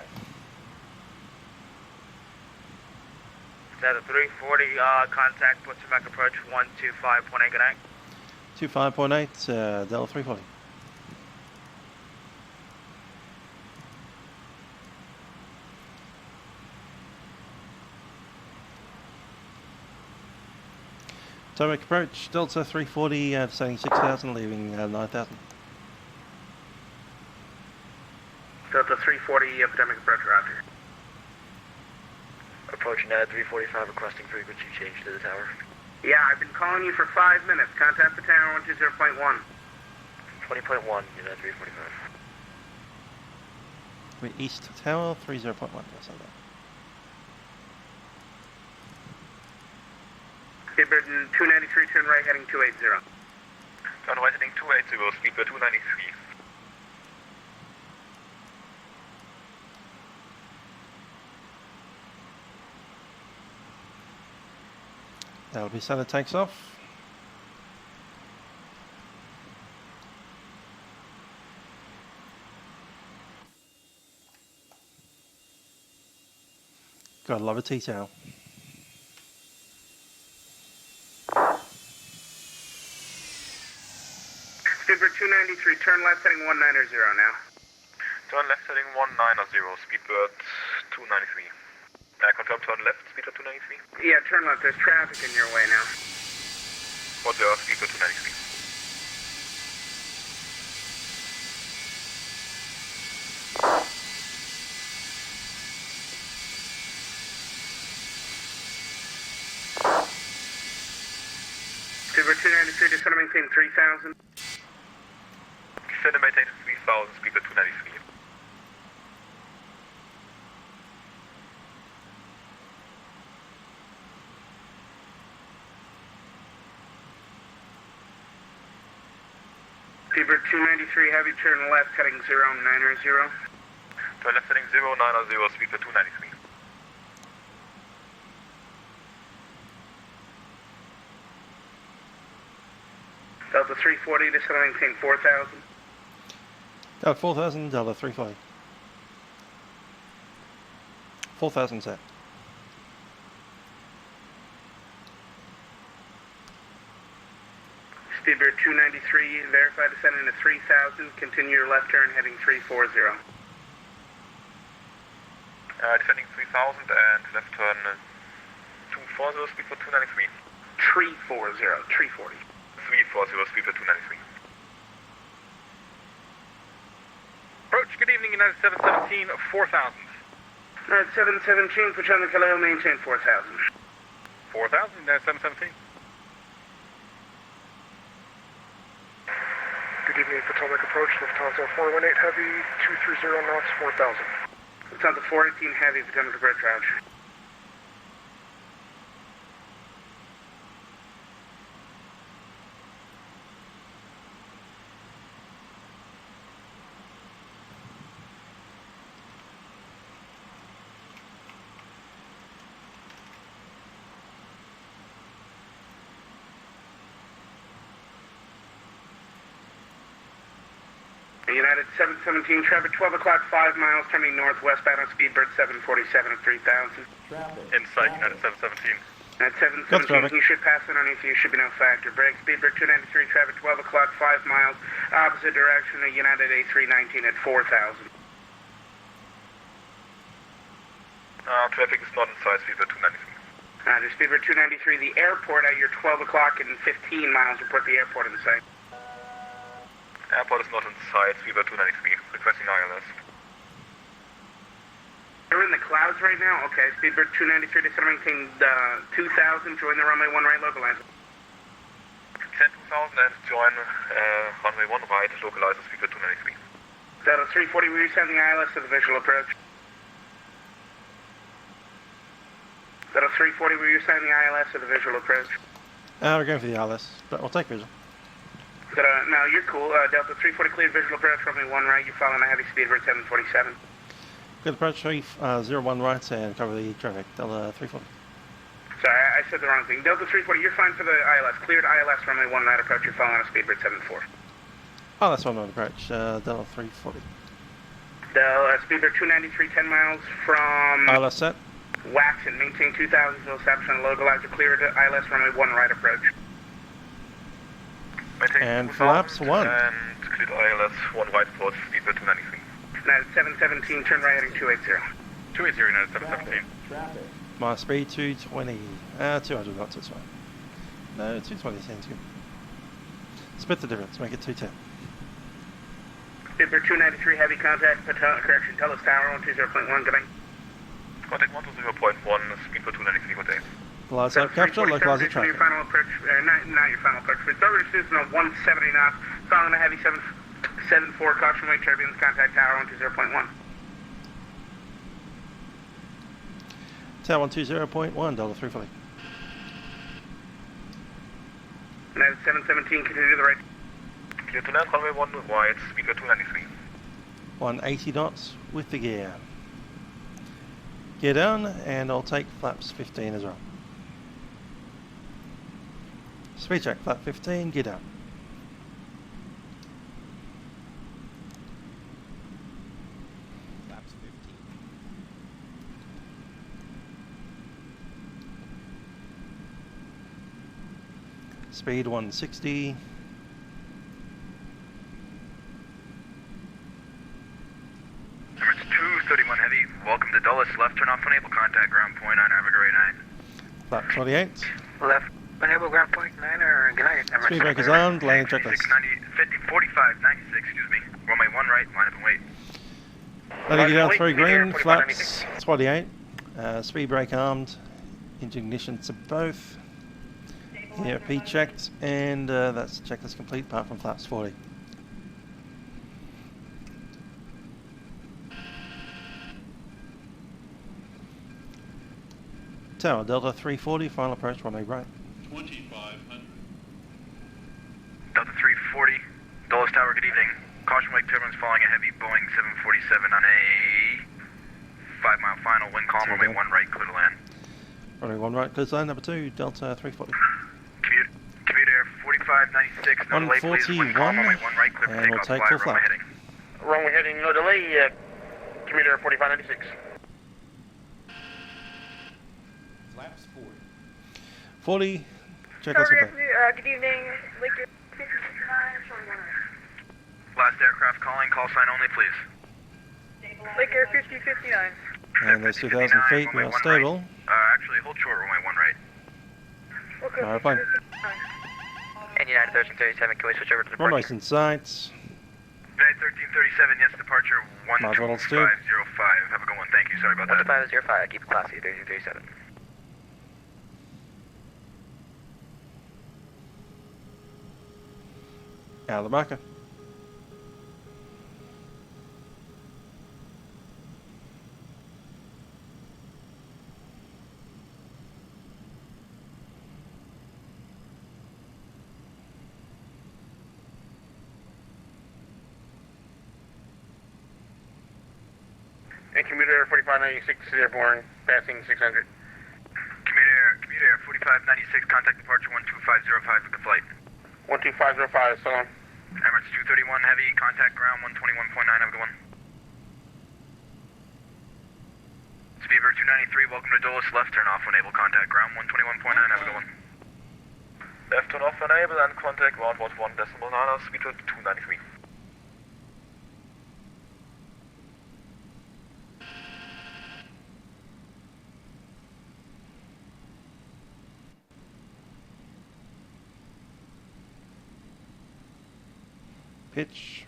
That's a 340, contact, what's your back approach, 125.8, good night. 25.8, Delta 340. Atomic approach, Delta 340, descending 6,000, leaving 9,000. Delta 340, atomic approach, roger. Approaching at 345, requesting frequency change to the tower. Yeah, I've been calling you for 5 minutes. Contact the tower 120.1. 20.1, United 345. We're east tower, 30.1, yes, I know. Speedbird 293, turn right heading 280. Turn right heading 280, Speedbird 293. That'll be center takes off. Gotta love a T-tail. Speedbird 293, turn left heading 190 now. Turn left heading 190, Speedbird 293. Confirm turn left, Speedbird 293. Yeah, turn left. There's traffic in your way now. Roger, Speedbird 293. Speedbird 293, descend and maintain 3,000. Descend and maintain 3,000, Speedbird 293. Speedbird 293, heavy turn left heading 090. Turn left heading 090, Speedbird 293. Delta 340, descend and maintain 4,000. Delta 4,000, Delta 340. 4,000 set. Speedbird 293, verify descending to 3,000, continue your left turn heading 340. Descending 3,000 and left turn 240, Speedbird 293. 340, 340. 340, Speedbird 293. Approach, good evening, United 717, 4,000. Alright, 717, Potomac, hello, maintain 4,000. 4,000, United 717. Good evening, Potomac approach, Lufthansa 418 Heavy, 230 knots, 4,000. Lufthansa 418 Heavy, Potomac approach, roger. United 717, traffic 12 o'clock, 5 miles, turning northwestbound on Speedbird 747 at 3,000. Inside United 717. At 717, you should pass underneath you, should be no factor. Break, Speedbird 293, traffic 12 o'clock, 5 miles, opposite direction of United A319 at 4,000. Traffic is not inside Speedbird 293. Roger, Speedbird 293, the airport at your 12 o'clock and 15 miles, report the airport in sight. Airport is not in sight, Speedbird 293, requesting ILS. You're in the clouds right now? Okay, Speedbird 293 to maintain 2000, join the runway 1 right localizer. 10 2000 and join runway 1 right, localizer Speedbird 293. Delta 340, will you send the ILS to the visual approach? Delta 340, will you send the ILS to the visual approach? We're going for the ILS, but we'll take visual. No, you're cool. Delta 340 cleared visual approach, runway 1 right, you're following a heavy Speedbird 747. Good approach, 01 right, and cover the traffic. Delta 340. Sorry, I said the wrong thing. Delta 340, you're fine for the ILS. Cleared ILS, runway 1 right approach, you're following a Speedbird 74. Oh, that's one right approach. Delta 340. Speedbird 293, 10 miles from ILS set. Waxon, maintain 2000 to establish on localizer. Cleared ILS, runway 1 right approach. Maintain And 2000, flaps 1. And cleared ILS 1 right approach, Speedbird 293. United 717, turn right heading 280. 280, United 717. Traffic. My speed 220. 200 knots, that's fine. No, 220 sounds good. Split the difference, make it 210. Speedbird 293, heavy contact, correction, tell us tower 120.1, good night. Contact 120.1, Speedbird 293, good day. Lights out, capture, localizer traffic. Your final approach, not your final approach, but Dover Susan on 170 knots, following a heavy 774, caution wake turbulence, contact tower 120.1. Tower 120.1, Delta 340. United 717, continue to the right. Clear to land, runway 1 wide, Speedbird 293. 180 knots with the gear. Gear down, and I'll take flaps 15 as well. Speed check, flap 15, gear down. Flaps 15. Speed 160. Emirates 231 heavy, welcome to Dulles, left turn off enable, contact ground point 9, have a great night. Flap 28. Left enable ground point 9 or good night. Speed breakers armed, landing checklist. 45, 96, excuse me. Runway 1 right, line up and wait. Letting you down 3 green, flaps 28. Speed brake armed, engine ignition to both. ERP checked, and that's checklist complete apart from flaps 40. Tower, Delta 340, final approach, runway right. 2500. Delta 340, Dulles Tower, good evening. Caution wake turbulence following a heavy Boeing 747 on a 5-mile final, wind calm, runway 1 right, clear to land. Runway 1 right, clear to land, number 2, Delta 340. Commute Air 4596, no delay please, wind calm, runway 1 right, clear for and we'll takeoff, take full runway flight. heading. Runway heading, no delay, commuter 4596. Flaps 40. 40, checklist complete. Good evening, Laker 5059, showing 1 Last aircraft calling, call sign only please. Laker 5059. And there's 2,000 feet, we are stable. Actually, hold short, runway 1 right. Okay. Alright, fine. And United 1337, can we switch over to the Runway's in sight. United 1337, yes, departure My throttle's two. 12505. Have a good one, thank you, sorry about that. 12505, keep it classy, 1337. Out of the marker. And commuter 4596 airborne, passing 600. Commuter Air 4596, contact departure 12505 with the flight. 12505, so on. Emirates 231 heavy, contact ground 121.9, have a good one. Speedbird 293, welcome to Dulles, left turn off enable, contact ground 121.9, have a good one. Left turn off enable and contact ground 1.1 decimal 9, Speedbird 293. Pitch.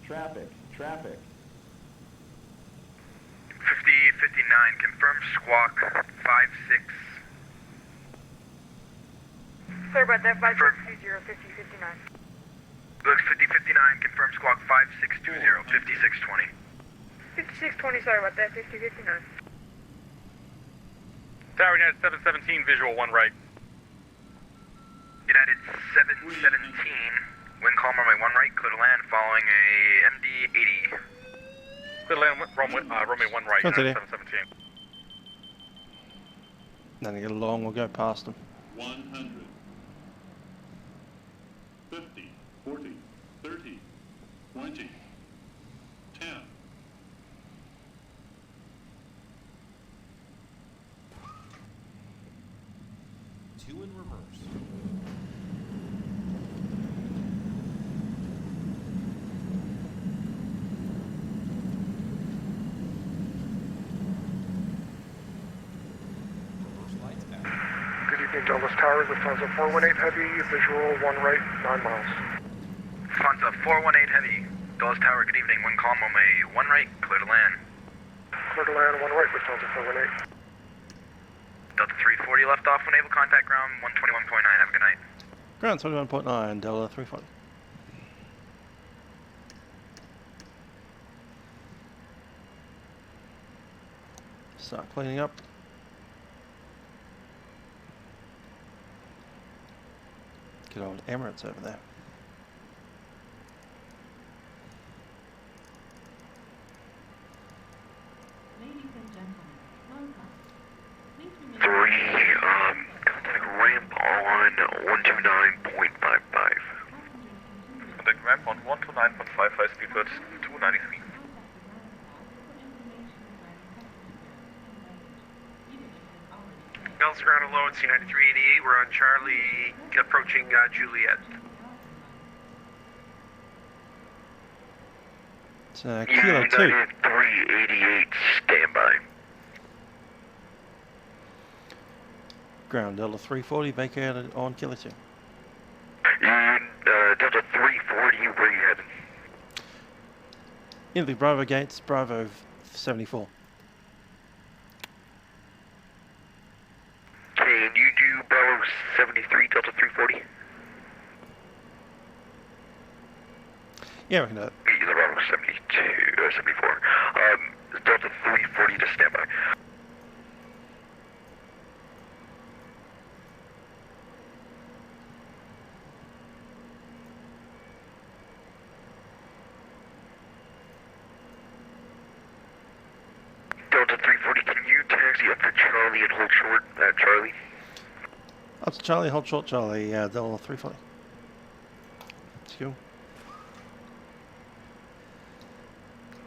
Traffic. 5059, confirm squawk 56. Sorry about that, 5620, 5059. Looks 5059, confirm squawk 5620, 5620. 5620, sorry about that, 5059. Tower United 717, visual 1 right. United 717, wind calm runway 1 right, clear to land following a MD-88. Clear to land, runway 1 right, Continue. United 717. Then to get along, we'll go past them. 100. 50, 40, 30, 20, 10. Two in reverse. Good evening, Dallas Towers, Lufthansa 418 Heavy, visual 1 right, 9 miles. Lufthansa 418 Heavy, Dulles Tower, good evening, wind calm runway 1 right, clear to land. Clear to land, 1 right, Lufthansa 418. Delta 340 left off, when able, contact ground 121.9, have a good night. Ground 21.9, Delta 340. Start cleaning up. Good old Emirates over there. Contact ramp on 129.55. Contact ramp on 129.55, speed bird 293. Delta ground alone, C9388, we're on Charlie, approaching Juliet. It's Kilo 2. 388, standby. Ground Delta 340 vacated on Kilo 2. Delta 340, where are you heading? Into the Bravo gates, Bravo 74. Can you do Bravo 73, Delta 340? Yeah, we can do it. The Bravo 72, 74. Delta 340 to standby. Delta 340, can you taxi up to Charlie and hold short at Charlie? Up to Charlie, hold short Charlie, Delta 340. Let's go.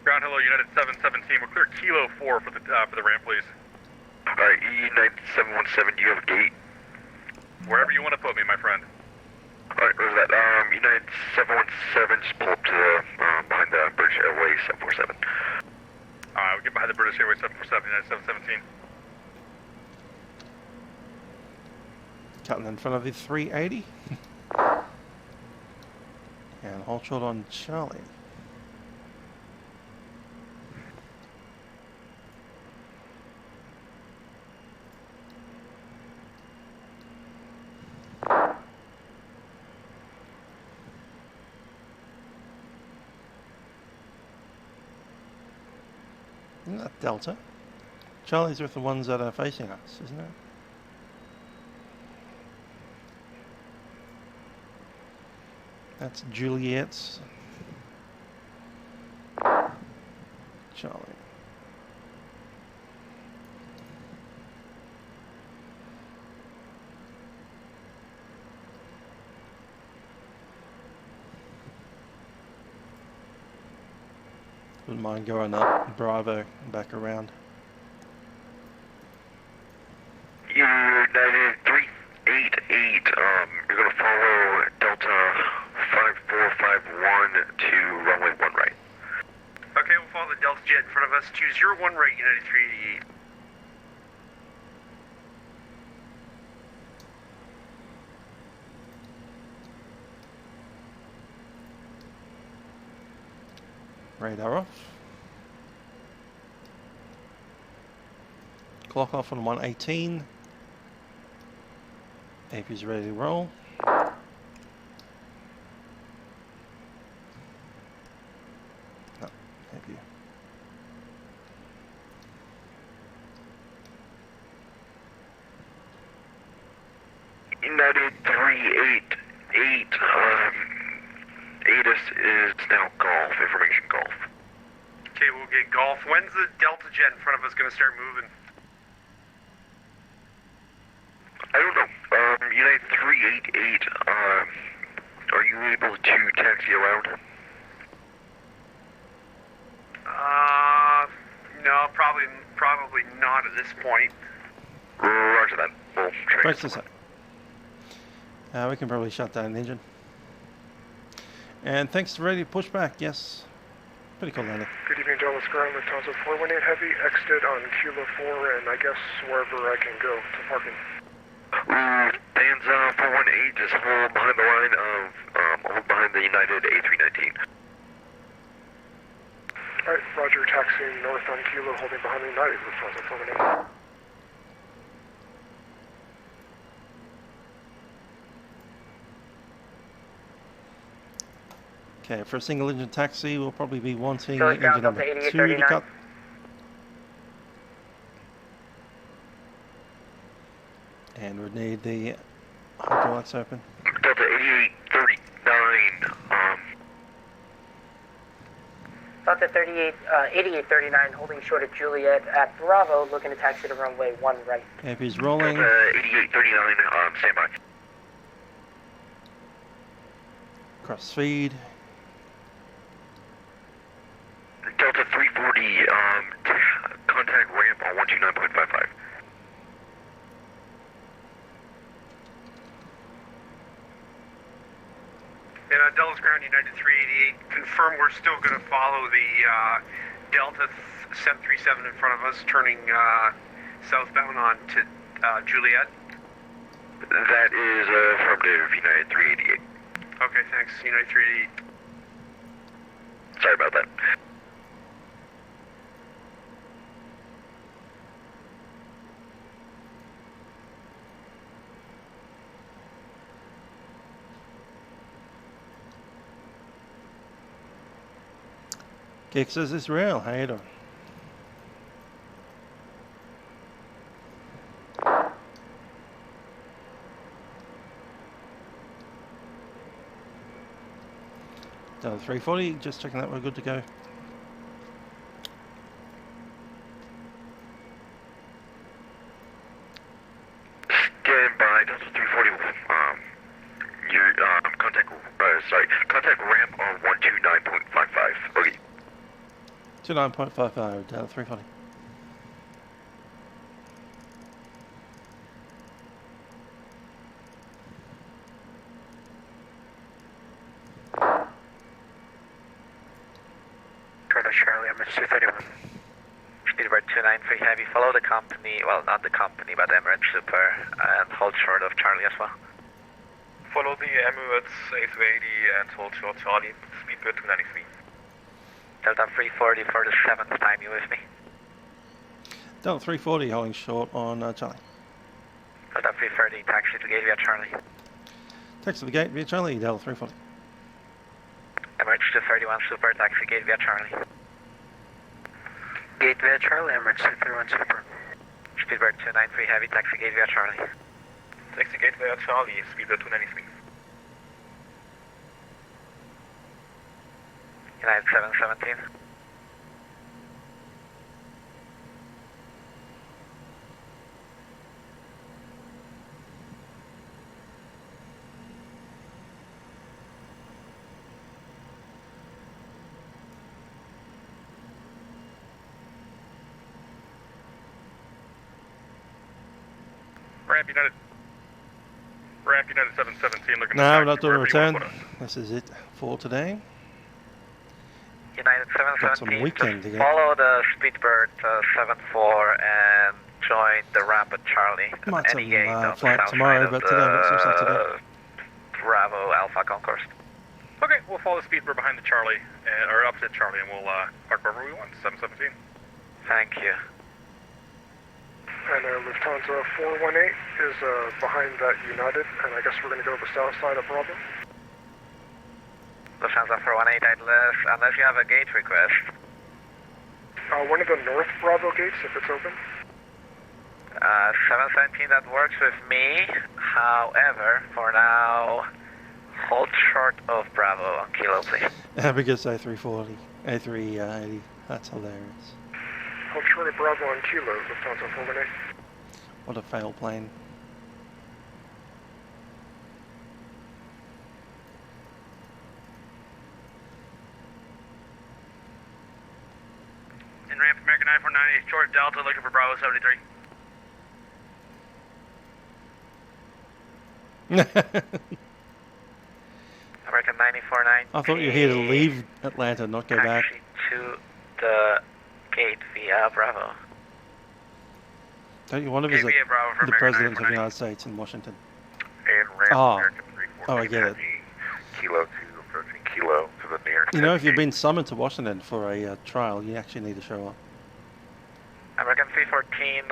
Ground hello, United 717, we're clear Kilo 4 for the ramp, please. Alright, United 717, do you have a gate? Wherever you want to put me, my friend. Alright, where's that? United 717, just pull up to the, behind the British Airways 747. Alright, we'll get behind the British Airways 747, United 717. Cutting in front of the 380. And hold short on Charlie. Isn't that Delta? Charlie's with the ones that are facing us, isn't it? That's Juliet's. Charlie. Wouldn't mind going up Bravo and back around. United 340. to runway 1 right. Okay, we'll follow the Delta jet in front of us. 201 right, United 388. Radar off. Clock off on 118. AP is ready to roll. No, AP. United 388, ATIS is now golf, information golf. Okay, we'll get golf. When's the Delta jet in front of us going to start moving? I don't know. United 388, are you able to taxi around? No, probably not at this point. Roger that. We'll try. Brakes this up. We can probably shut down the engine. And thanks to ready pushback, yes. Pretty cool landing. Good evening, Dallas Ground, Lufthansa 418 Heavy, exited on Kilo 4, and I guess wherever I can go to parking. Lufthansa 418, just hold behind the line of, hold behind the United A319. Alright, roger, taxiing north on Kilo, holding behind the United, Lufthansa 418. Okay, for a single engine taxi, we'll probably be wanting So engine number 2 to cut. And we'd need the hydraulics open. Delta 8839, Delta 8839, holding short of Juliet at Bravo, looking to taxi to runway 1 right. AP is rolling. Delta 8839, standby. Cross feed. Delta 340, contact ramp on 129.55. And Dallas Ground, United 388, confirm we're still going to follow the Delta 737 in front of us, turning southbound on to Juliet. That is affirmative, United 388. Okay, thanks, United 388. Sorry about that. Kicks us Israel, how you doing? Delta 340, just checking that we're good to go. Stand by, Delta 340, your, contact ramp on 129.55. Okay. 29.55, Delta 340. Charlie, I'm at 231. Speedbird 293 Heavy, follow the company, well, not the company, but Emirates Super, and hold short of Charlie as well. Follow the Emirates A380 and hold short Charlie, Speedbird 293. Delta 340 for the 7th time, you with me? Delta 340 holding short on Charlie. Delta 330, taxi to gate via Charlie. Taxi to the gate via Charlie, Delta 340. Emirates 231 Super, taxi gate via Charlie. Gate via Charlie, Emirates 231 Super. Speedbird 293 Heavy, taxi gate via Charlie. Taxi gate via Charlie, Speedbird 293. United 717. Ramp United 717 looking no, to we're not doing a return. This is it for today. United Got some 717, weekend just again. follow the Speedbird 74 and join the ramp at Charlie. Might Any gate on some the flight south tomorrow, side but of today looks all Saturday. Bravo Alpha Concourse. Okay, we'll follow the Speedbird behind the Charlie, or opposite Charlie, and we'll park wherever we want, 717. Thank you. And Lufthansa 418 is behind that United, and I guess we're going to go to the south side of Bravo. Lufthansa 418, unless you have a gate request. One of the north Bravo gates, if it's open. 717, that works with me. However, for now, hold short of Bravo on Kilo, please. Because A340, A380, that's hilarious. Hold short of Bravo on Kilo, Lufthansa 418. What a fail plane. In ramp American 949, short Delta, looking for Bravo 73. American 949. I thought you were here to leave Atlanta, not go back. Taxi to the gate via Bravo. Don't you want to visit the President of the United States in Washington? And ramp American 340 I get it. Kilo 2 approaching Kilo to the near. You know, if you've been summoned to Washington for a trial, you actually need to show up. American 314,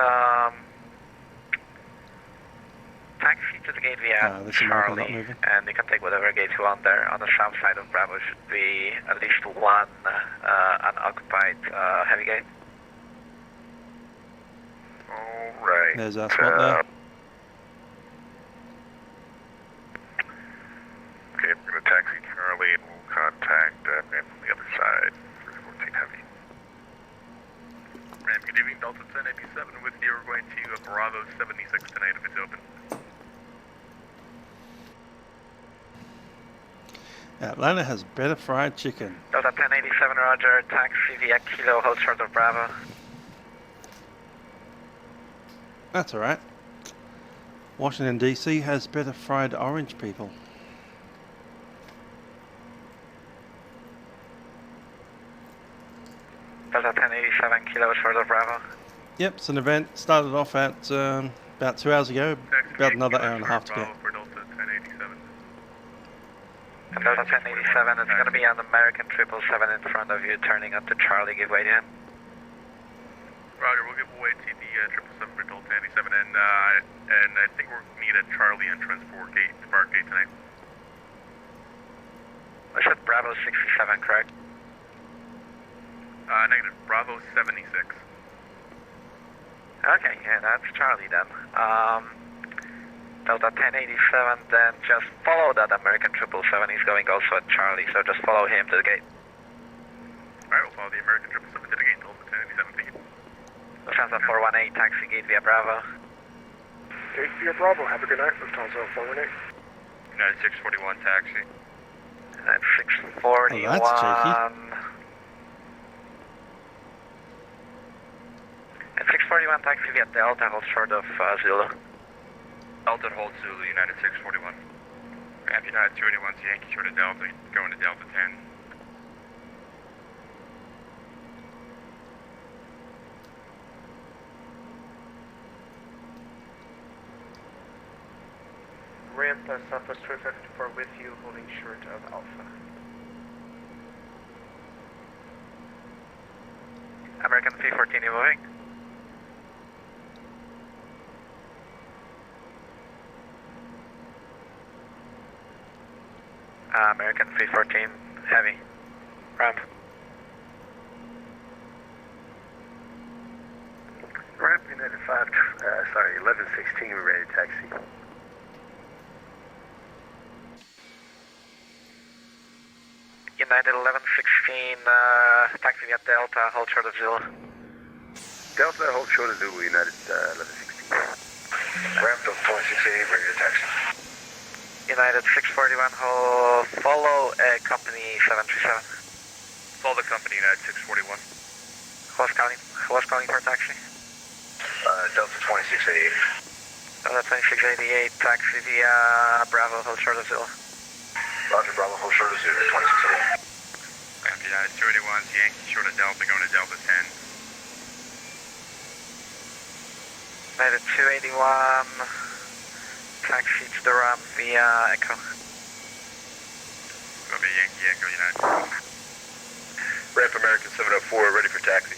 taxi to the gate via this American not Charlie, moving. and you can take whatever gate you want there. On the south side of Bravo should be at least one unoccupied heavy gate. Alright. There's our spot there. Okay, we're going to taxi Charlie and we'll contact man from the other side, 314 Heavy. Ram, good evening, Delta 1087 with you. We're going to Bravo 76 tonight if it's open. Atlanta has better fried chicken. Delta 1087, roger, taxi via Kilo, hold short of Bravo. That's alright. Washington DC has better fried orange people. Delta 1087, Kilo, short of Bravo. Yep, it's an event. Started off at about 2 hours ago, about another hour and a half to go. For Delta 1087. And Delta 1087, it's going to be an American 777 in front of you, turning up to Charlie, give way to him. Roger, we'll give way to the 777 for Delta 1087, and I think we'll need a Charlie entrance for our gate tonight. I said Bravo 67, correct? Negative, Bravo 76. Okay, yeah, that's Charlie then. Delta 1087, then just follow that American 777. He's going also at Charlie, so just follow him to the gate. Alright, we'll follow the American 777 to the gate, Delta 1087, thank you. Lufthansa 418, taxi gate via Bravo. Gate via Bravo, have a good night, Lufthansa 418. United 641, taxi. United 641. Oh, that's cheeky. And 641, taxi via Delta, hold short of Zulu. Delta hold Zulu, United 641. Ramp United 281 to Yankee short of Delta, going to Delta 10. Ramp Southwest 354 with you, holding short of Alpha. American 314, you moving? American 314, heavy. Ramp. Ramp United 1116, we're ready to taxi. United 1116, taxi via Delta, hold short of Zulu. Delta, hold short of Zulu, United 1116. Ramp Delta 2688, ready to taxi. United 641, follow company 737. Follow the company, United 641. Who was calling for taxi? Delta 2688. Delta 2688, taxi via Bravo, hold short of Zulu. Roger, Bravo, hold short of Zulu, 2688. Ramp United 281 281's Yankee short of Delta going to Delta 10. United 281, taxi to the ramp via Echo. Going to be Yankee Echo United. Ramp American 704, ready for taxi.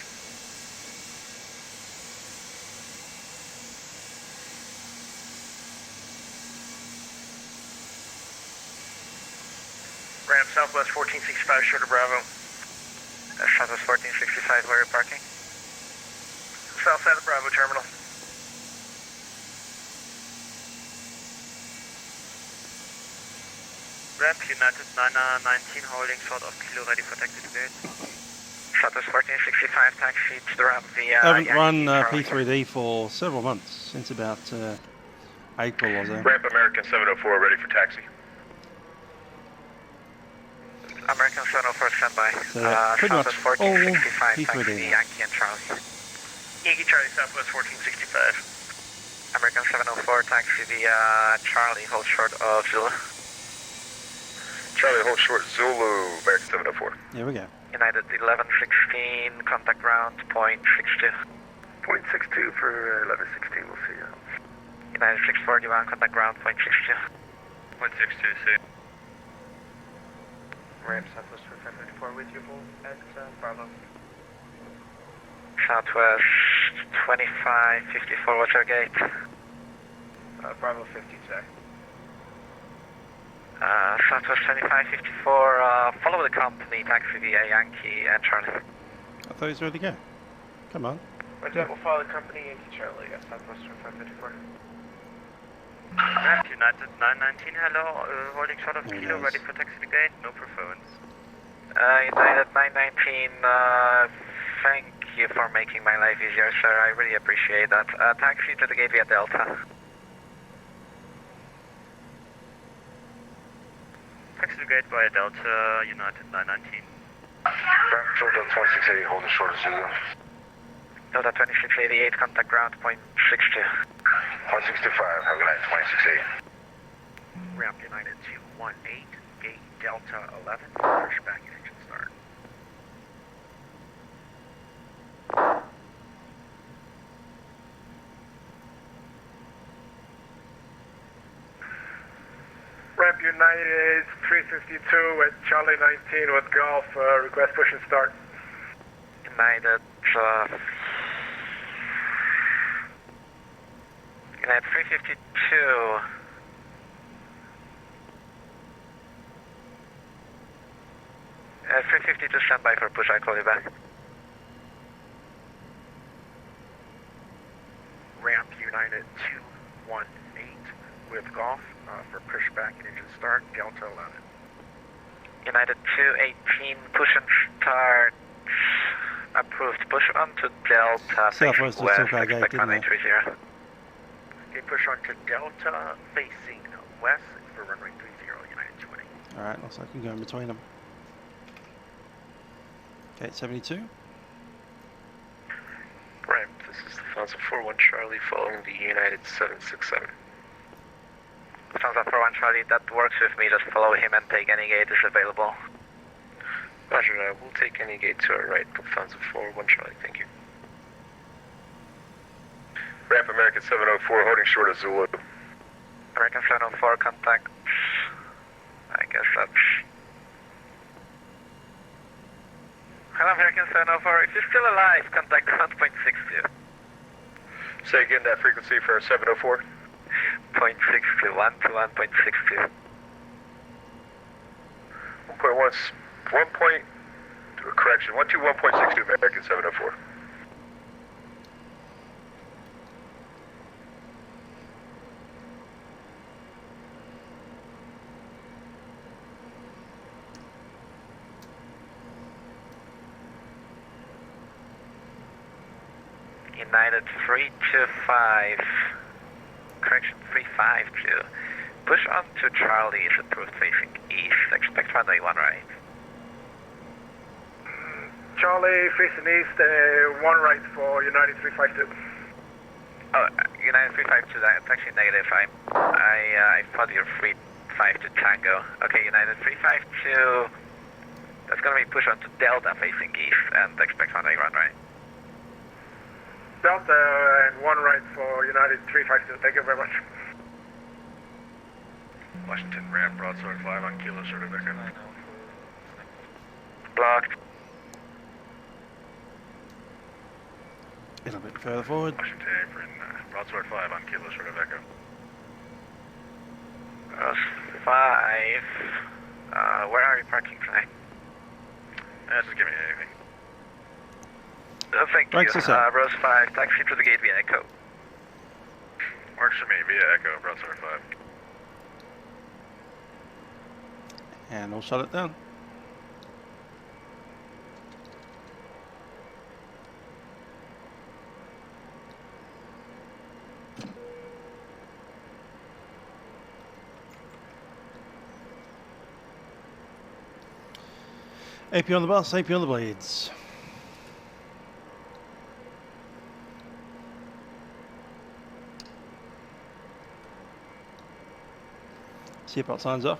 Ramp Southwest 1465, short of Bravo. Southwest 1465, where are you parking? South side of the Bravo terminal. Ramp United 919, holding short of Kilo, ready for taxi to gate. Southwest 1465, taxi to the ramp via I haven't run Yankee, P3D for several months, since about April or so. Ramp American 704, ready for taxi. American 704, standby. So pretty much Southwest all 1465, P3D taxi now. Yankee and Charlie. Yankee Charlie, Southwest 1465. American 704, taxi via Charlie, hold short of Zulu. Charlie, hold short, Zulu, American 704. Here we go. United 1116, contact ground, point 62. Point 62 for 1116, we'll see you. United 641, contact ground, point 62. Point 62, see. Ramp Southwest 554 with you, full at Bravo. Southwest 2554, what's your gate? Bravo 50, sir. Southwest 2554, follow the company, taxi via Yankee and Charlie. I thought he was ready to go. Come on. Roger, we'll follow the company, Yankee Charlie at Southwest 554. Ramp United 919, hello, holding short of There Kilo, goes. ready for taxi to gate, no preference. United 919, thank you for making my life easier, sir. I really appreciate that. Taxi to the gate via Delta. Taxi to gate via Delta, United 919. Delta 2680, holding short of Zulu. Delta 2688, contact ground, point 62. Point 65, have a good night, 2680. Ramp United 218, gate Delta 11, push back engine start. Ramp United 352 at Charlie 19 with Golf, request push and start. United, United 352. Uh, 352 standby for push, I call you back. Ramp United 218 with Golf for pushback and engine start, Delta 11. United 218, push and start. Approved. Push on to Delta. Southwest facing west, took our gate, expect didn't runway they? 30. Okay, push on to Delta, facing west for runway 30, United 20. Alright, looks like I can go in between them. Gate 72. Ramp, this is Lufthansa 41 Charlie following the United 767. Lufthansa 41 Charlie, that works with me. Just follow him and take any gate is available. Roger, we'll take any gate to our right, Lufthansa 41 Charlie, thank you. Ramp American 704, holding short of Zulu. American 704, contact. I guess that's... Hello, American 704. If you're still alive, contact 1.62. Say again that frequency for 704. 0.62, 121.62. 121.62 American 704. United 325, correction 352. Push on to Charlie is approved facing east. Expect runway 1 right. Charlie facing east, 1 right for United 352. Oh, United 352, that's actually negative. I thought you're 35 to Tango. Okay, United 352, that's gonna be we push on to Delta facing east and expect runway run right? Delta and 1 right for United 352. Thank you very much. Washington ramp, broadsword 5 on Kilo, short of Echo. Blocked. A little bit further forward. Washington apron, broadsword 5 on Kilo, short of Echo. 5. Where are you parking tonight? Just give me anything. Thank Thanks, you. Rose 5, taxi to the gate via Echo. Works for me, via Echo, broadsword 5. And we'll shut it down. AP on the bus, AP on the blades. Seatbelt signs off.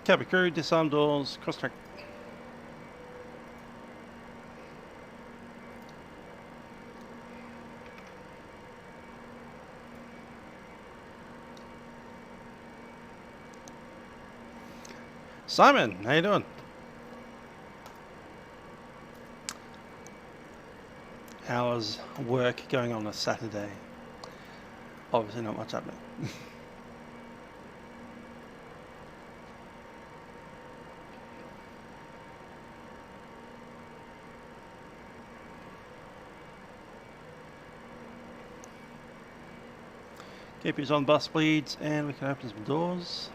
Cabin crew, disarm doors, cross track. Simon, how you doing? How's work going on a Saturday? Obviously not much happening. Keep us on bus bleeds and we can open some doors.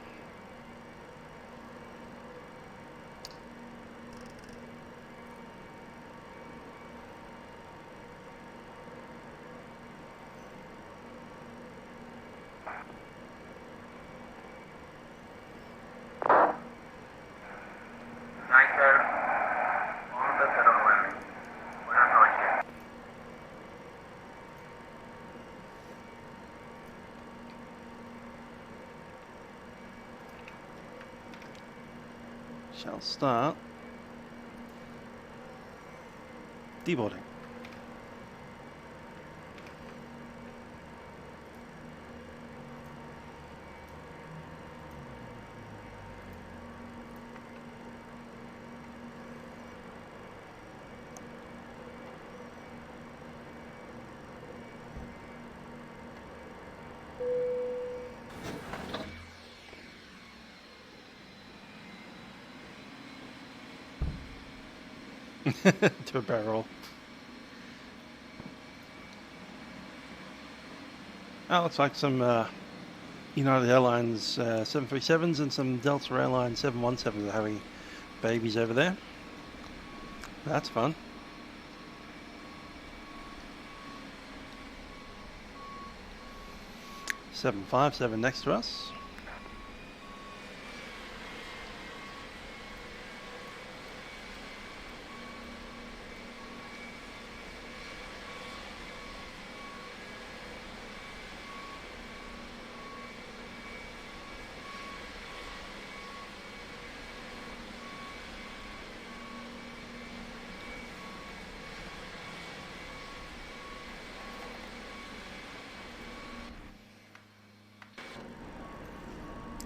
Shall start deboarding. To a barrel. Oh, looks like some United Airlines 737s and some Delta Airlines 717s are having babies over there. That's fun. $757 next to us.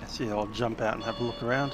See, I'll jump out and have a look around.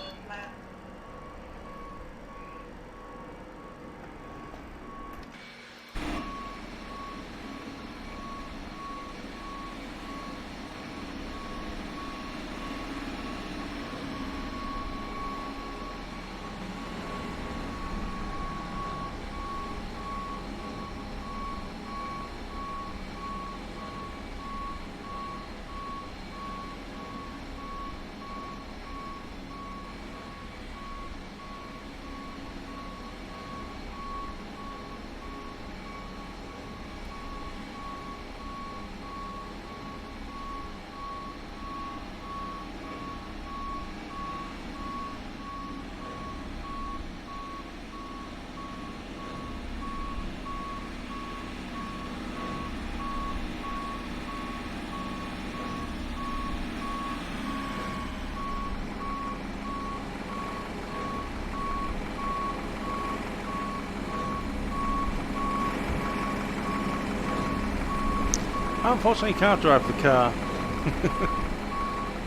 Unfortunately, can't drive the car.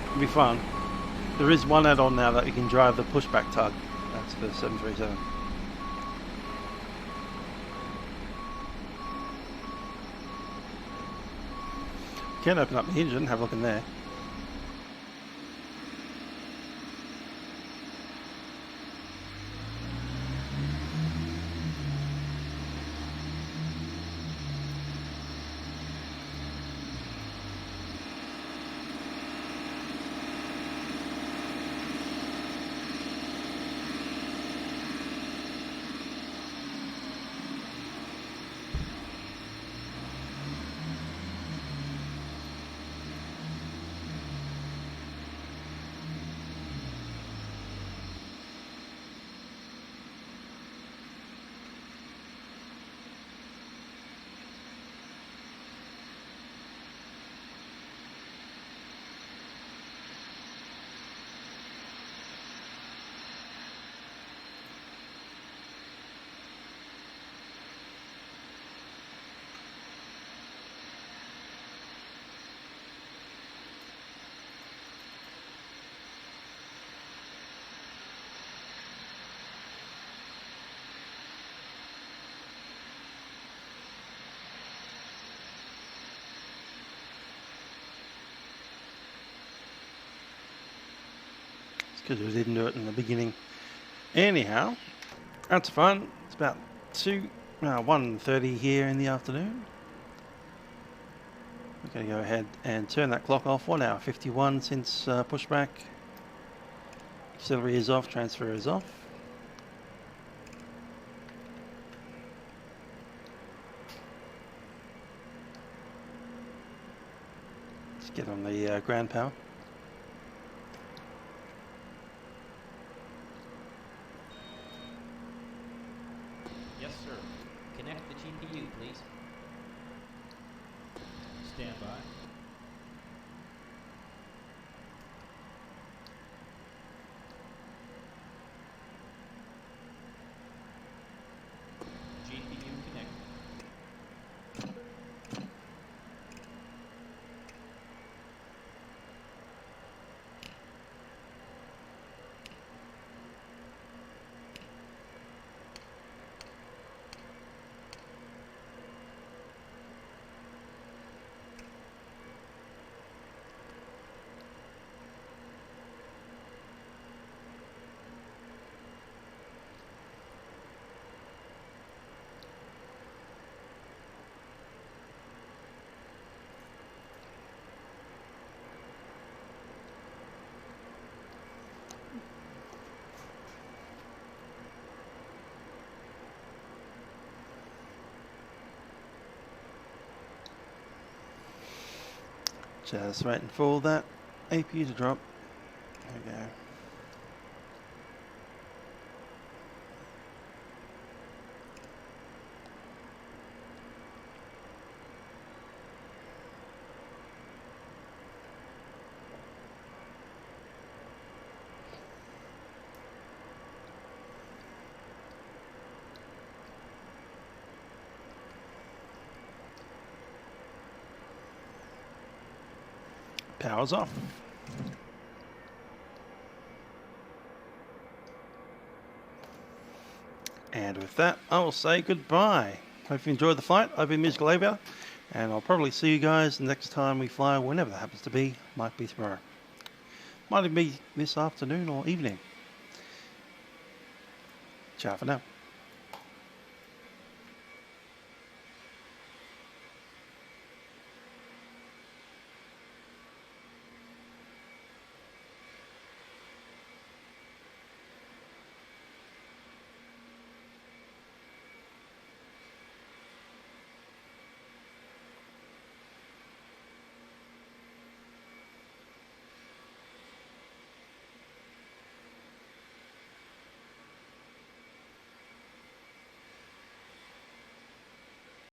It'll be fun. There is one add-on now that you can drive the pushback tug. That's the 737. You can open up the engine, have a look in there. Because we didn't do it in the beginning. Anyhow, that's fun. It's about 1:30 here in the afternoon. We're going to go ahead and turn that clock off. 1 hour 51 since pushback. Auxiliary is off, transfer is off. Let's get on the ground power. Yes, sir. Connect the GPU, please. Stand by. GPU connected. Just waiting for that APU to drop. There we go. Power's off. And with that, I will say goodbye. Hope you enjoyed the flight. I've been Musical Aviator, and I'll probably see you guys next time we fly, whenever that happens to be. Might be tomorrow. Might even be this afternoon or evening. Ciao for now.